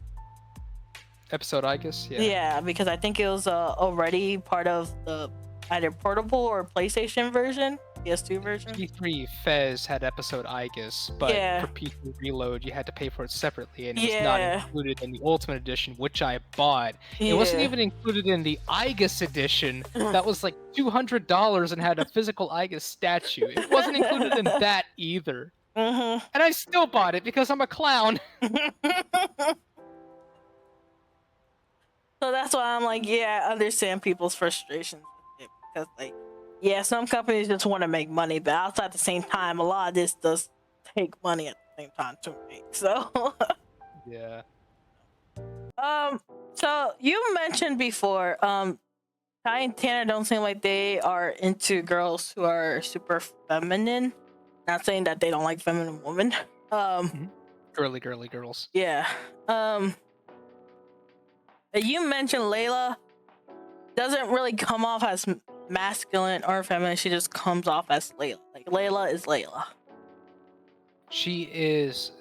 Episode, I guess. Yeah. Yeah, because I think it was already part of the either portable or PlayStation version, PS2 version. P3 Fez had episode Igus, but for P3 Reload you had to pay for it separately, and it was not included in the Ultimate Edition, which I bought. It wasn't even included in the Igus edition. That was like $200 and had a physical Igus statue. It wasn't included in that either. And I still bought it because I'm a clown. So that's why I'm like, yeah, I understand people's frustrations with it, because like, yeah, some companies just want to make money, but outside at the same time, a lot of this does take money at the same time to make. So yeah. So you mentioned before, Ty and Tanner don't seem like they are into girls who are super feminine. Not saying that they don't like feminine women. Girly girls. Yeah. You mentioned Layla doesn't really come off as masculine or feminine. She just comes off as Layla. Like, Layla is Layla. She is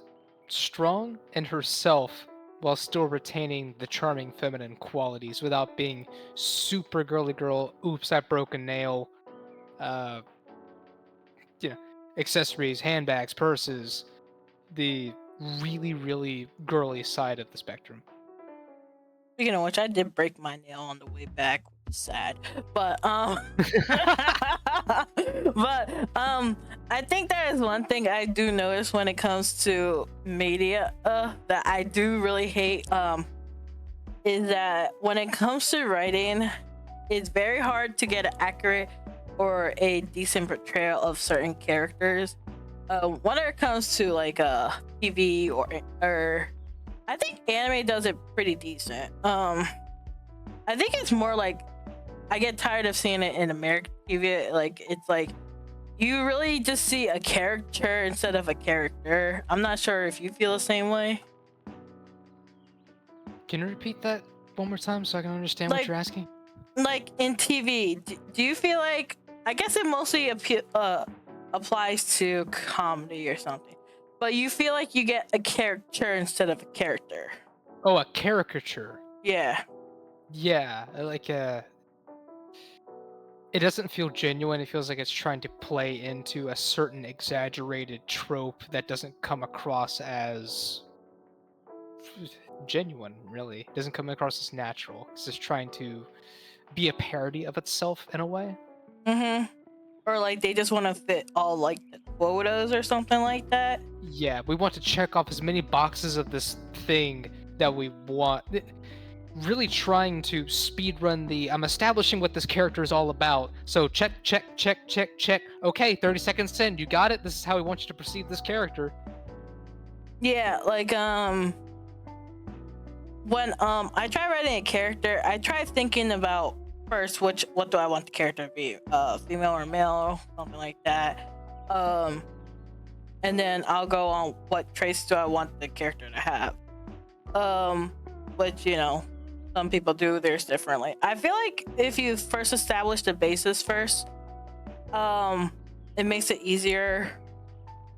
strong in herself while still retaining the charming feminine qualities without being super girly girl, oops, I broke a nail, uh, you know, accessories, handbags, purses, the really, really girly side of the spectrum. Speaking of which, I did break my nail on the way back. Sad, but I think there is one thing I do notice when it comes to media that I do really hate is that when it comes to writing, it's very hard to get an accurate or a decent portrayal of certain characters. When it comes to like TV or I think anime does it pretty decent. I think it's more like I get tired of seeing it in American TV. Like it's like you really just see a character instead of a character. I'm not sure if you feel the same way. Can you repeat that one more time so I can understand what you're asking? Like in TV, do you feel like, I guess it mostly applies to comedy or something, but you feel like you get a character instead of a character? Oh, a caricature. Yeah. Yeah, like it doesn't feel genuine. It feels like it's trying to play into a certain exaggerated trope that doesn't come across as genuine, really. It doesn't come across as natural. It's just trying to be a parody of itself in a way. Mm-hmm. Or like they just want to fit all like the quotas or something like that. Yeah, we want to check off as many boxes of this thing that we want. Really trying to speedrun I'm establishing what this character is all about. So check. Okay, 30 seconds in, you got it? This is how we want you to perceive this character. Yeah, like when I try writing a character, I try thinking about first what do I want the character to be, female or male, something like that. And then I'll go on what traits do I want the character to have. Which, you know, some people do theirs differently. I feel like if you first establish the basis first, it makes it easier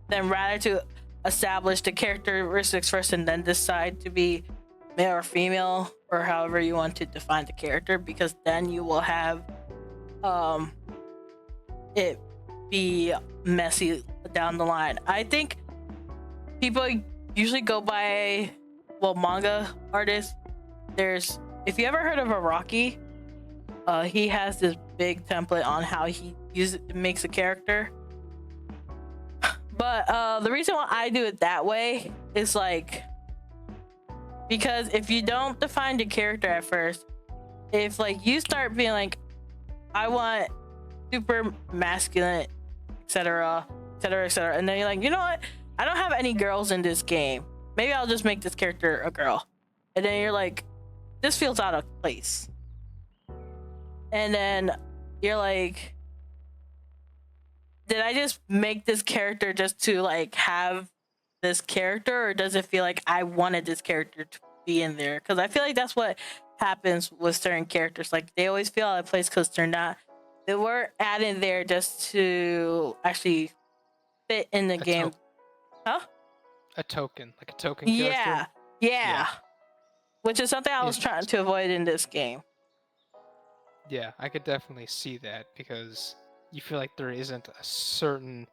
than rather to establish the characteristics first and then decide to be male or female or however you want to define the character, because then you will have it be messy down the line. I think people usually go by, well, manga artists. If you ever heard of Araki, he has this big template on how he makes a character. But the reason why I do it that way is like, because if you don't define the character at first, if like you start being like, I want super masculine, etc., etc., etc., and then you're like, you know what? I don't have any girls in this game. Maybe I'll just make this character a girl. And then you're like, this feels out of place. And then you're like, did I just make this character just to like have this character, or does it feel like I wanted this character to be in there? Because I feel like that's what happens with certain characters. Like they always feel out of place because they weren't added there just to actually fit in the game. A token character. Yeah. Which is something I was trying to avoid in this game. Yeah, I could definitely see that, because you feel like there isn't a certain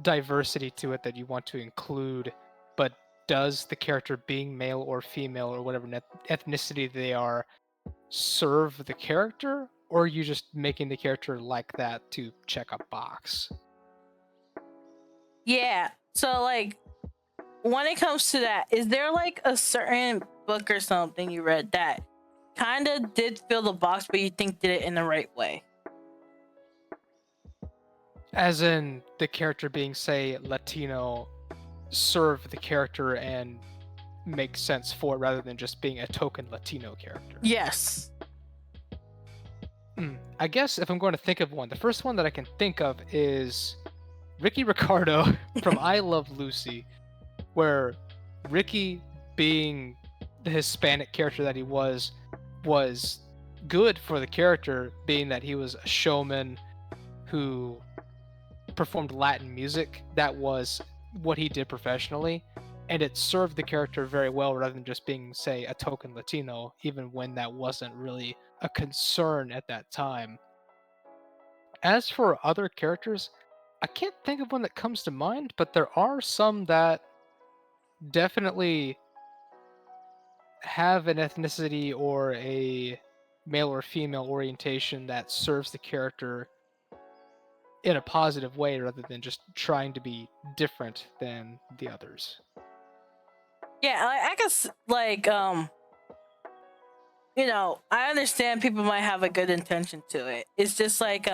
diversity to it that you want to include, but does the character being male or female or whatever ethnicity they are serve the character, or are you just making the character like that to check a box? Yeah, so like when it comes to that, is there like a certain book or something you read that kind of did fill the box but you think did it in the right way? As in the character being, say, Latino, serve the character and make sense for it, rather than just being a token Latino character. Yes. I guess if I'm going to think of one, the first one that I can think of is Ricky Ricardo from I Love Lucy, where Ricky, being the Hispanic character that he was good for the character, being that he was a showman who performed Latin music that was what he did professionally, and it served the character very well rather than just being, say, a token Latino, even when that wasn't really a concern at that time. As for other characters, I can't think of one that comes to mind, but there are some that definitely have an ethnicity or a male or female orientation that serves the character in a positive way rather than just trying to be different than the others. Yeah, I guess like you know, I understand people might have a good intention to it. It's just like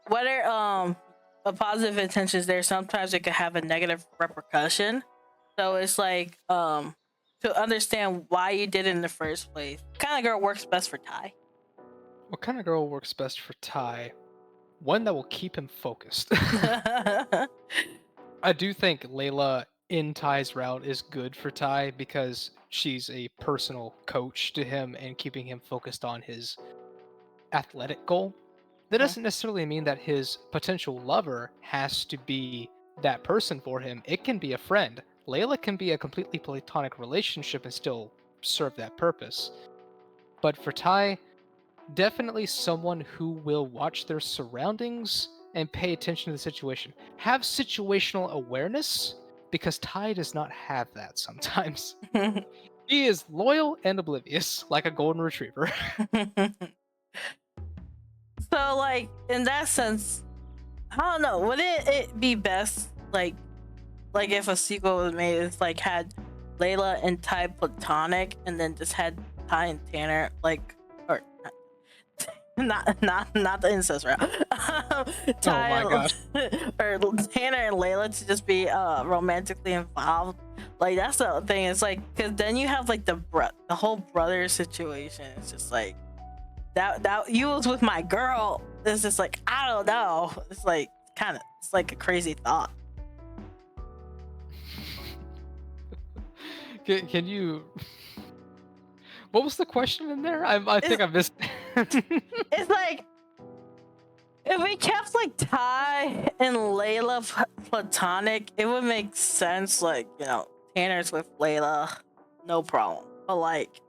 whether a positive intention is there, sometimes it could have a negative repercussion. So it's like to understand why you did it in the first place. What kind of girl works best for Ty? What kind of girl works best for Ty? One that will keep him focused. I do think Layla in Ty's route is good for Ty because she's a personal coach to him and keeping him focused on his athletic goal. That doesn't necessarily mean that his potential lover has to be that person for him. It can be a friend. Layla can be a completely platonic relationship and still serve that purpose. But for Ty, definitely someone who will watch their surroundings and pay attention to the situation. Have situational awareness, because Ty does not have that sometimes. He is loyal and oblivious, like a golden retriever. So like in that sense, I don't know, would it be best like if a sequel was made, it's like had Layla and Ty platonic and then just had Ty and Tanner like, or not the incest route. Ty Oh my gosh. or Tanner and Layla to just be romantically involved. Like that's the thing. It's like, because then you have like the whole brother situation. It's just like that you was with my girl. It's just like, I don't know. It's like it's like a crazy thought. Can you? What was the question in there? I think I missed. It's like if we kept like Ty and Layla platonic, it would make sense. Like, you know, Tanner's with Layla, no problem. But like,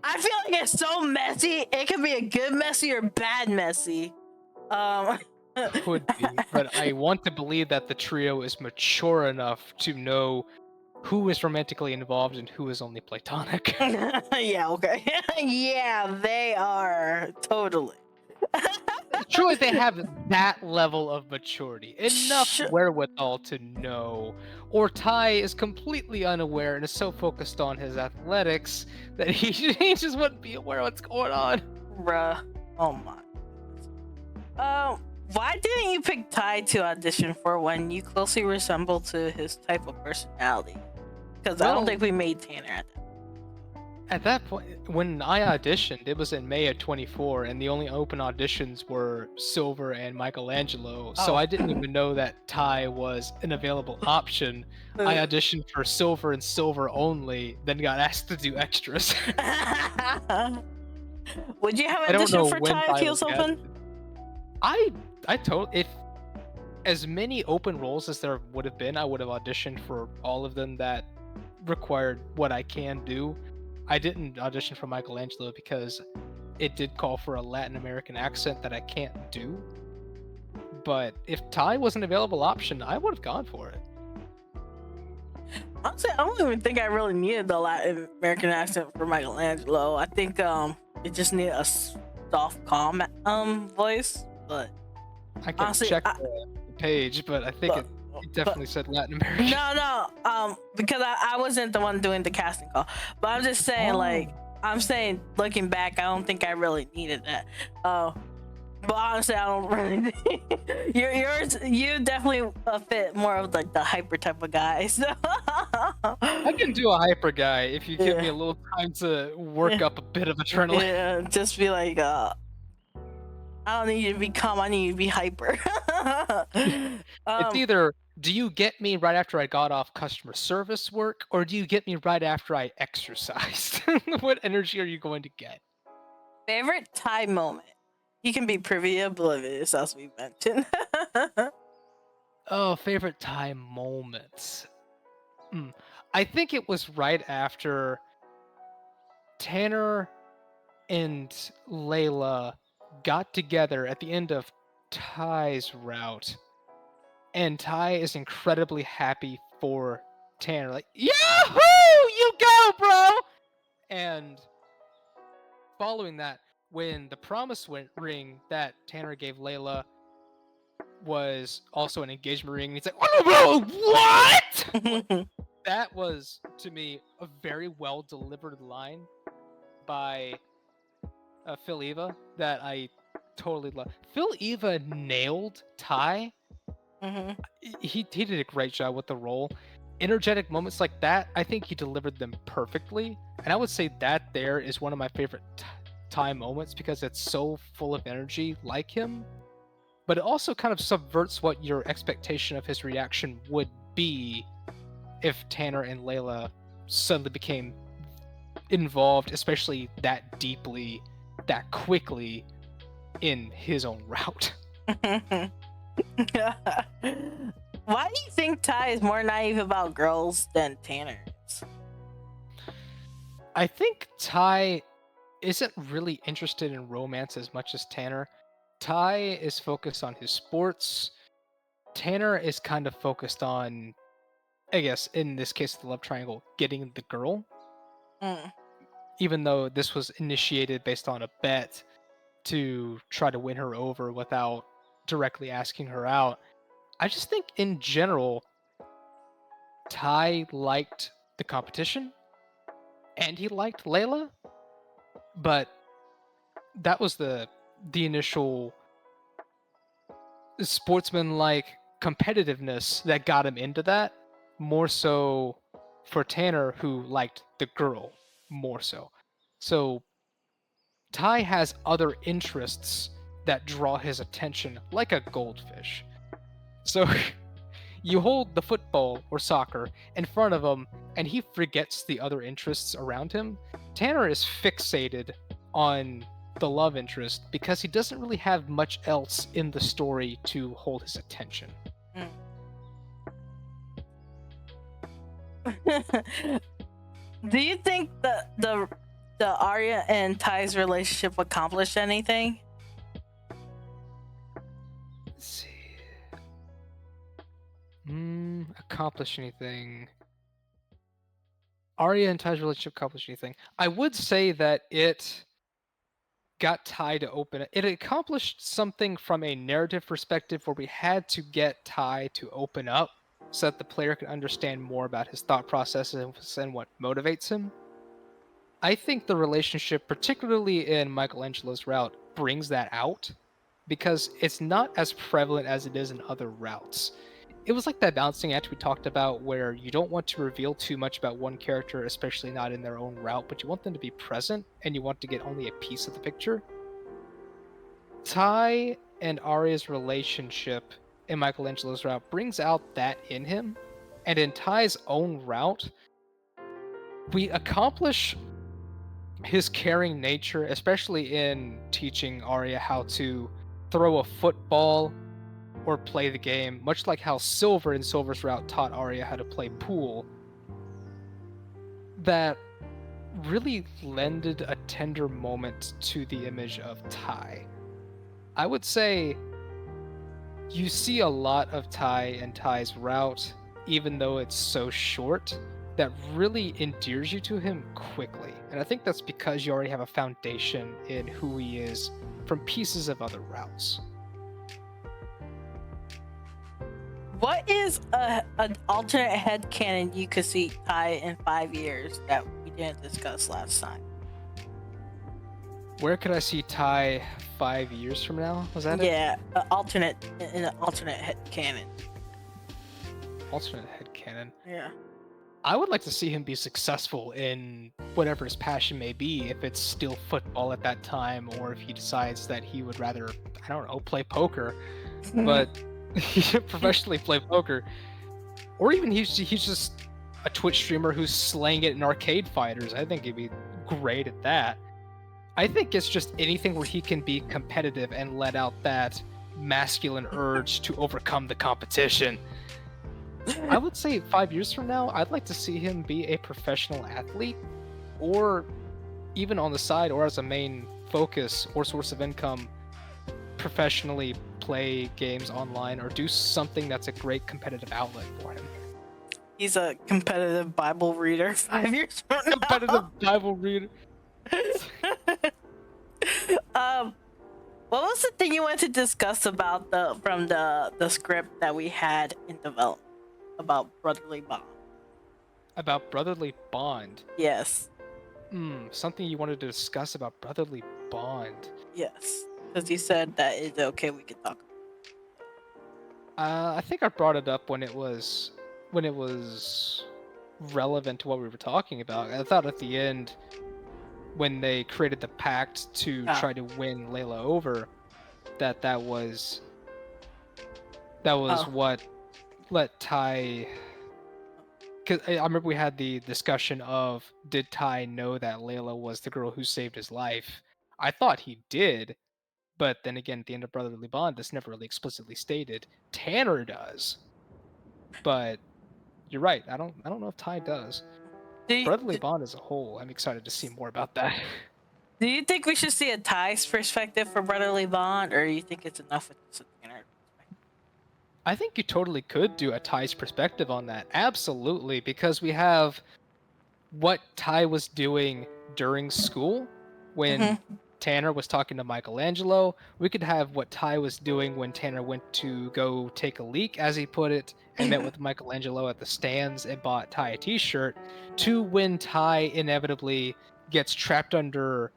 I feel like it's so messy. It could be a good messy or bad messy. Could be, but I want to believe that the trio is mature enough to know who is romantically involved and who is only platonic. Yeah, okay. Yeah, they are totally. Truly, they have that level of maturity, enough wherewithal to know. Or Ty is completely unaware and is so focused on his athletics that he just wouldn't be aware of what's going on. Bruh. Oh my. Why didn't you pick Ty to audition for when you closely resemble to his type of personality? Because I don't think we made Tanner at that. At that point, when I auditioned, it was in May of 24, and the only open auditions were Silver and Michelangelo, so I didn't even know that Ty was an available option. I auditioned for Silver and Silver only, then got asked to do extras. Would you have auditioned for Ty if he was open? I totally, if as many open roles as there would have been, I would have auditioned for all of them that required what I can do. I didn't audition for Michelangelo because it did call for a Latin American accent that I can't do. But if Ty was an available option, I would have gone for it. Honestly, I don't even think I really needed the Latin American accent for Michelangelo. I think it just needed a soft, calm voice. But I can honestly, check the page, but I think it definitely said Latin American. No, because I wasn't the one doing the casting call. But I'm just saying, looking back, I don't think I really needed that. But honestly, I don't really think you definitely fit more of like the hyper type of guy. So I can do a hyper guy if you give me a little time to work up a bit of adrenaline. Yeah, just be like, I don't need you to be calm, I need you to be hyper. It's either, do you get me right after I got off customer service work, or do you get me right after I exercised? What energy are you going to get? Favorite Ty moment? You can be privy oblivious, as we mentioned. Oh, favorite time moments. I think it was right after Tanner and Layla got together at the end of Ty's route, and Ty is incredibly happy for Tanner. Like, Yahoo! You go, bro! And following that, when the promise ring that Tanner gave Layla was also an engagement ring, and he's like, oh, what? That was, to me, a very well delivered line by Phil Eva that I totally love. Phil Eva nailed Ty. He did a great job with the role. Energetic moments like that, I think he delivered them perfectly. And I would say that there is one of my favorite Ty moments because it's so full of energy like him. But it also kind of subverts what your expectation of his reaction would be if Tanner and Layla suddenly became involved, especially that deeply, that quickly in his own route. Why do you think Ty is more naive about girls than Tanner is? I think Ty isn't really interested in romance as much as Tanner. Ty is focused on his sports. Tanner is kind of focused on, I guess, in this case, the love triangle, getting the girl. Even though this was initiated based on a bet to try to win her over without directly asking her out. I just think in general, Ty liked the competition and he liked Layla, but that was the initial sportsman-like competitiveness that got him into that, more so for Tanner, who liked the girl more so. So Ty has other interests that draw his attention like a goldfish. So you hold the football or soccer in front of him and he forgets the other interests around him. Tanner is fixated on the love interest because he doesn't really have much else in the story to hold his attention. Do you think the Arya and Ty's relationship accomplished anything? Let's see. Accomplish anything? Arya and Ty's relationship accomplished anything? I would say that it got Ty to open it. It accomplished something from a narrative perspective where we had to get Ty to open up so that the player could understand more about his thought processes and what motivates him. I think the relationship, particularly in Michelangelo's route, brings that out because it's not as prevalent as it is in other routes. It was like that balancing act we talked about where you don't want to reveal too much about one character, especially not in their own route, but you want them to be present and you want to get only a piece of the picture. Ty and Arya's relationship in Michelangelo's route brings out that in him, and in Ty's own route, we accomplish his caring nature, especially in teaching Arya how to throw a football or play the game, much like how Silver in Silver's route taught Arya how to play pool, that really lended a tender moment to the image of Ty. I would say you see a lot of Ty and Ty's route, even though it's so short, that really endears you to him quickly. And I think that's because you already have a foundation in who he is from pieces of other routes. What is an alternate headcanon you could see Ty in 5 years that we didn't discuss last time? Where could I see Ty 5 years from now? Was that it? Yeah, in an alternate headcanon. Alternate headcanon. Yeah. I would like to see him be successful in whatever his passion may be, if it's still football at that time, or if he decides that he would rather, I don't know, play poker, but he should professionally play poker. Or even he's just a Twitch streamer who's slaying it in arcade fighters. I think he'd be great at that. I think it's just anything where he can be competitive and let out that masculine urge to overcome the competition. I would say 5 years from now, I'd like to see him be a professional athlete, or even on the side or as a main focus or source of income, professionally play games online or do something that's a great competitive outlet for him. He's a competitive Bible reader 5 years from now. Competitive Bible reader. What was the thing you wanted to discuss about the script that we had in development about brotherly bond? About brotherly bond. Yes. Something you wanted to discuss about brotherly bond. Yes, because you said that it's okay. We could talk. I think I brought it up when it was relevant to what we were talking about. I thought at the end, when they created the pact to try to win Layla over, that was what let Ty. Because I remember we had the discussion of, did Ty know that Layla was the girl who saved his life? I thought he did, but then again, at the end of Brotherly Bond, that's never really explicitly stated. Tanner does, but you're right. I don't know if Ty does. Brotherly Bond as a whole, I'm excited to see more about that. Do you think we should see a Ty's perspective for brotherly bond, or do you think it's enough with the Tanner perspective? I think you totally could do a Ty's perspective on that. Absolutely, because we have what Ty was doing during school when Tanner was talking to Michelangelo. We could have what Ty was doing when Tanner went to go take a leak, as he put it, and met with Michelangelo at the stands and bought Ty a t-shirt, to when Ty inevitably gets trapped under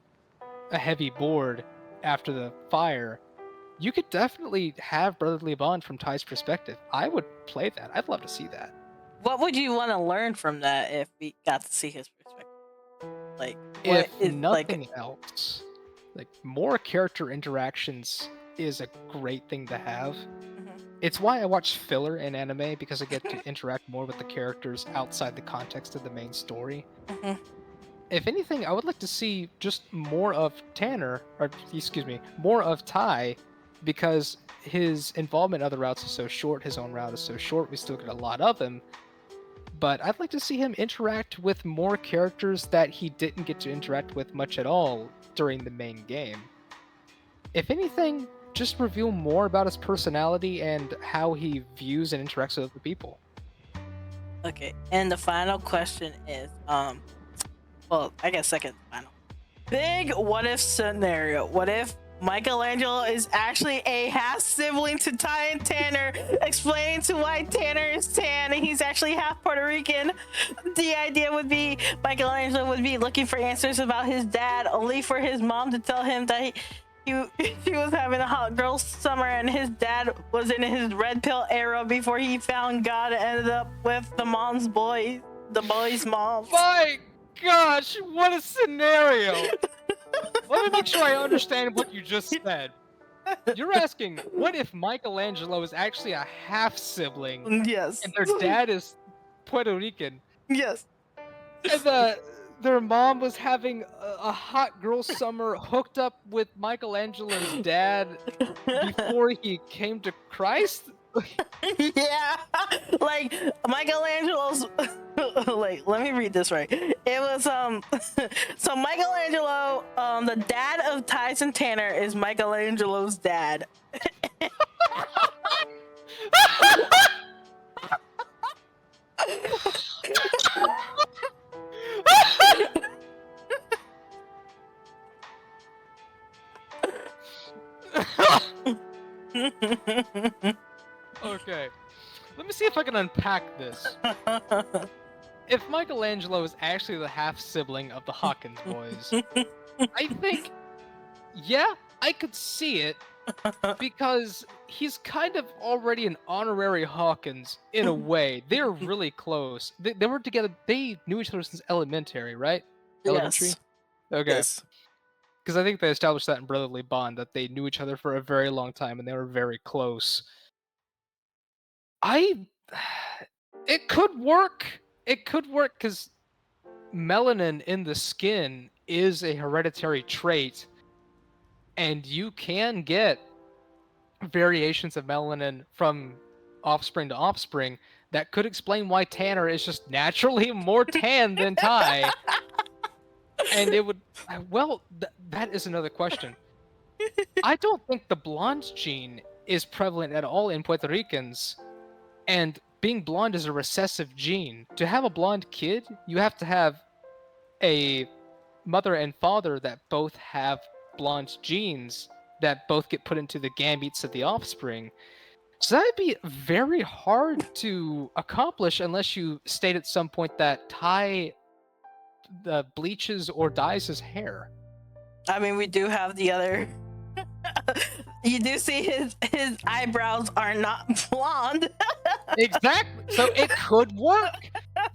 a heavy board after the fire. You could definitely have brotherly bond from Ty's perspective. I would play that. I'd love to see that. What would you want to learn from that if we got to see his perspective? Like, if nothing else, like, more character interactions is a great thing to have. It's why I watch filler in anime, because I get to interact more with the characters outside the context of the main story. If anything, I would like to see just more of Tanner, or excuse me, more of Ty, because his involvement in other routes is so short, his own route is so short, we still get a lot of him. But I'd like to see him interact with more characters that he didn't get to interact with much at all during the main game. If anything, just reveal more about his personality and how he views and interacts with other people. Okay, and the final question is, well, I guess second final. Big what if scenario. What if Michelangelo is actually a half sibling to Ty and Tanner, explaining to why Tanner is tan and he's actually half Puerto Rican? The idea would be Michelangelo would be looking for answers about his dad, only for his mom to tell him that he was having a hot girl summer and his dad was in his red pill era before he found God and ended up with the boy's mom. My gosh, what a scenario! Let me make sure I understand what you just said. You're asking, what if Michelangelo is actually a half-sibling? Yes. And their dad is Puerto Rican? Yes. And their mom was having a hot girl summer hooked up with Michelangelo's dad before he came to Christ? Yeah, like Michelangelo's like, let me read this right. It was so Michelangelo, the dad of Tyson Tanner is Michelangelo's dad. Okay, let me see if I can unpack this. If Michelangelo is actually the half-sibling of the Hawkins boys, I think, yeah, I could see it, because he's kind of already an honorary Hawkins in a way. They're really close. They were together. They knew each other since elementary, right? Elementary? Yes. Okay. Yes. Because I think they established that in Brotherly Bond, that they knew each other for a very long time and they were very close. It could work. It could work because melanin in the skin is a hereditary trait, and you can get variations of melanin from offspring to offspring that could explain why Tanner is just naturally more tan than Ty. And it would, well, that is another question. I don't think the blonde gene is prevalent at all in Puerto Ricans, and being blonde is a recessive gene. To have a blonde kid, you have to have a mother and father that both have blonde genes that both get put into the gametes of the offspring. So that'd be very hard to accomplish unless you state at some point that Ty bleaches or dyes his hair. I mean, we do have the other. You do see his eyebrows are not blonde. Exactly. So it could work.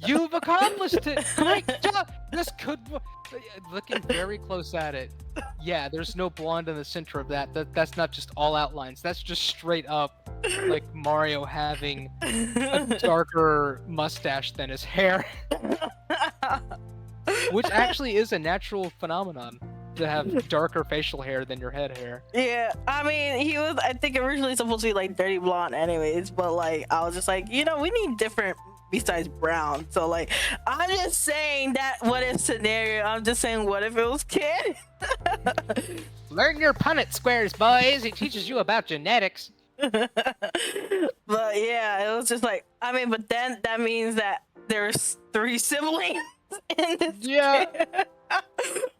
You've accomplished it. Great job. This could work. Looking very close at it. Yeah, there's no blonde in the center of that. That's not just all outlines. That's just straight up like Mario having a darker mustache than his hair. Which actually is a natural phenomenon, to have darker facial hair than your head hair. Yeah, I mean, he was, I think, originally supposed to be like dirty blonde anyways, but like I was just like, you know, we need different besides brown. So like, I'm just saying that what if scenario, I'm just saying what if it was kid. Learn your Punnett squares, boys. It teaches you about genetics. But yeah, it was just like, I mean, but then that means that there's 3 siblings in this Yeah. kid.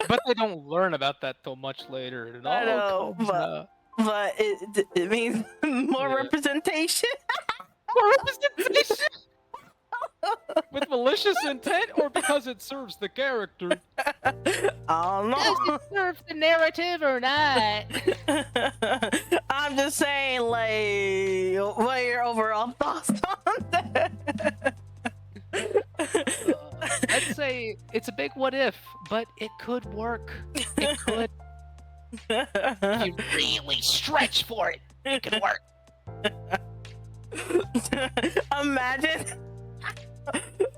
But they don't learn about that till much later. It I all know, comes out. but it means more Yeah. representation. More representation! With malicious intent, or because it serves the character? I don't know. Does it serve the narrative or not? I'm just saying, like, what are your overall thoughts on that? I'd say it's a big what if, but it could work. It could. If you really stretch for it, it could work. Imagine.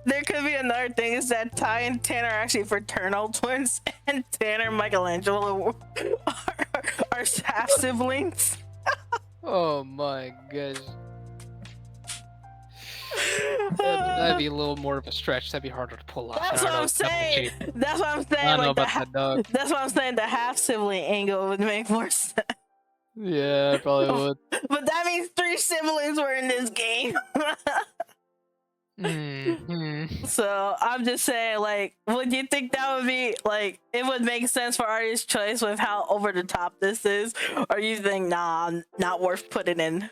There could be another thing, is that Ty and Tanner are actually fraternal twins, and Tanner and Michelangelo are half siblings. Oh my gosh. That'd be a little more of a stretch. That'd be harder to pull off. That's what I'm saying. That's what I'm saying. I don't know Like about that dog. that's what I'm saying. The half sibling angle would make more sense. Yeah, it probably would. But that means 3 siblings were in this game. Mm-hmm. So I'm just saying, like, would you think that would be like, it would make sense for artist choice with how over the top this is, or you think nah, not worth putting in?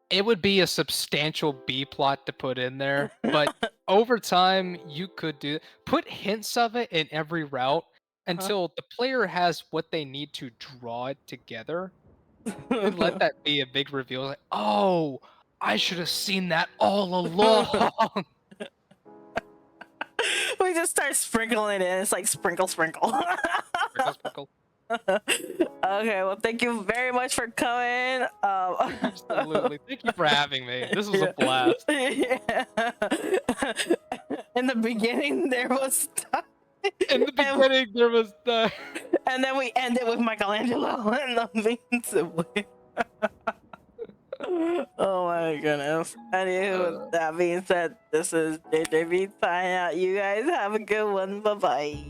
It would be a substantial B plot to put in there, but over time you could put hints of it in every route until the player has what they need to draw it together. And let that be a big reveal. Like, oh, I should have seen that all along. We just start sprinkling it in. It's like sprinkle, sprinkle. Sprinkle, sprinkle. Okay, well, thank you very much for coming. Absolutely. Thank you for having me. This was a blast. Yeah. In the beginning, there was stuff. In the beginning, there was the... And then we ended with Michelangelo and the main sibling. Oh my goodness. Anywho, with that being said, this is JJBEATS signing out. You guys have a good one. Bye-bye.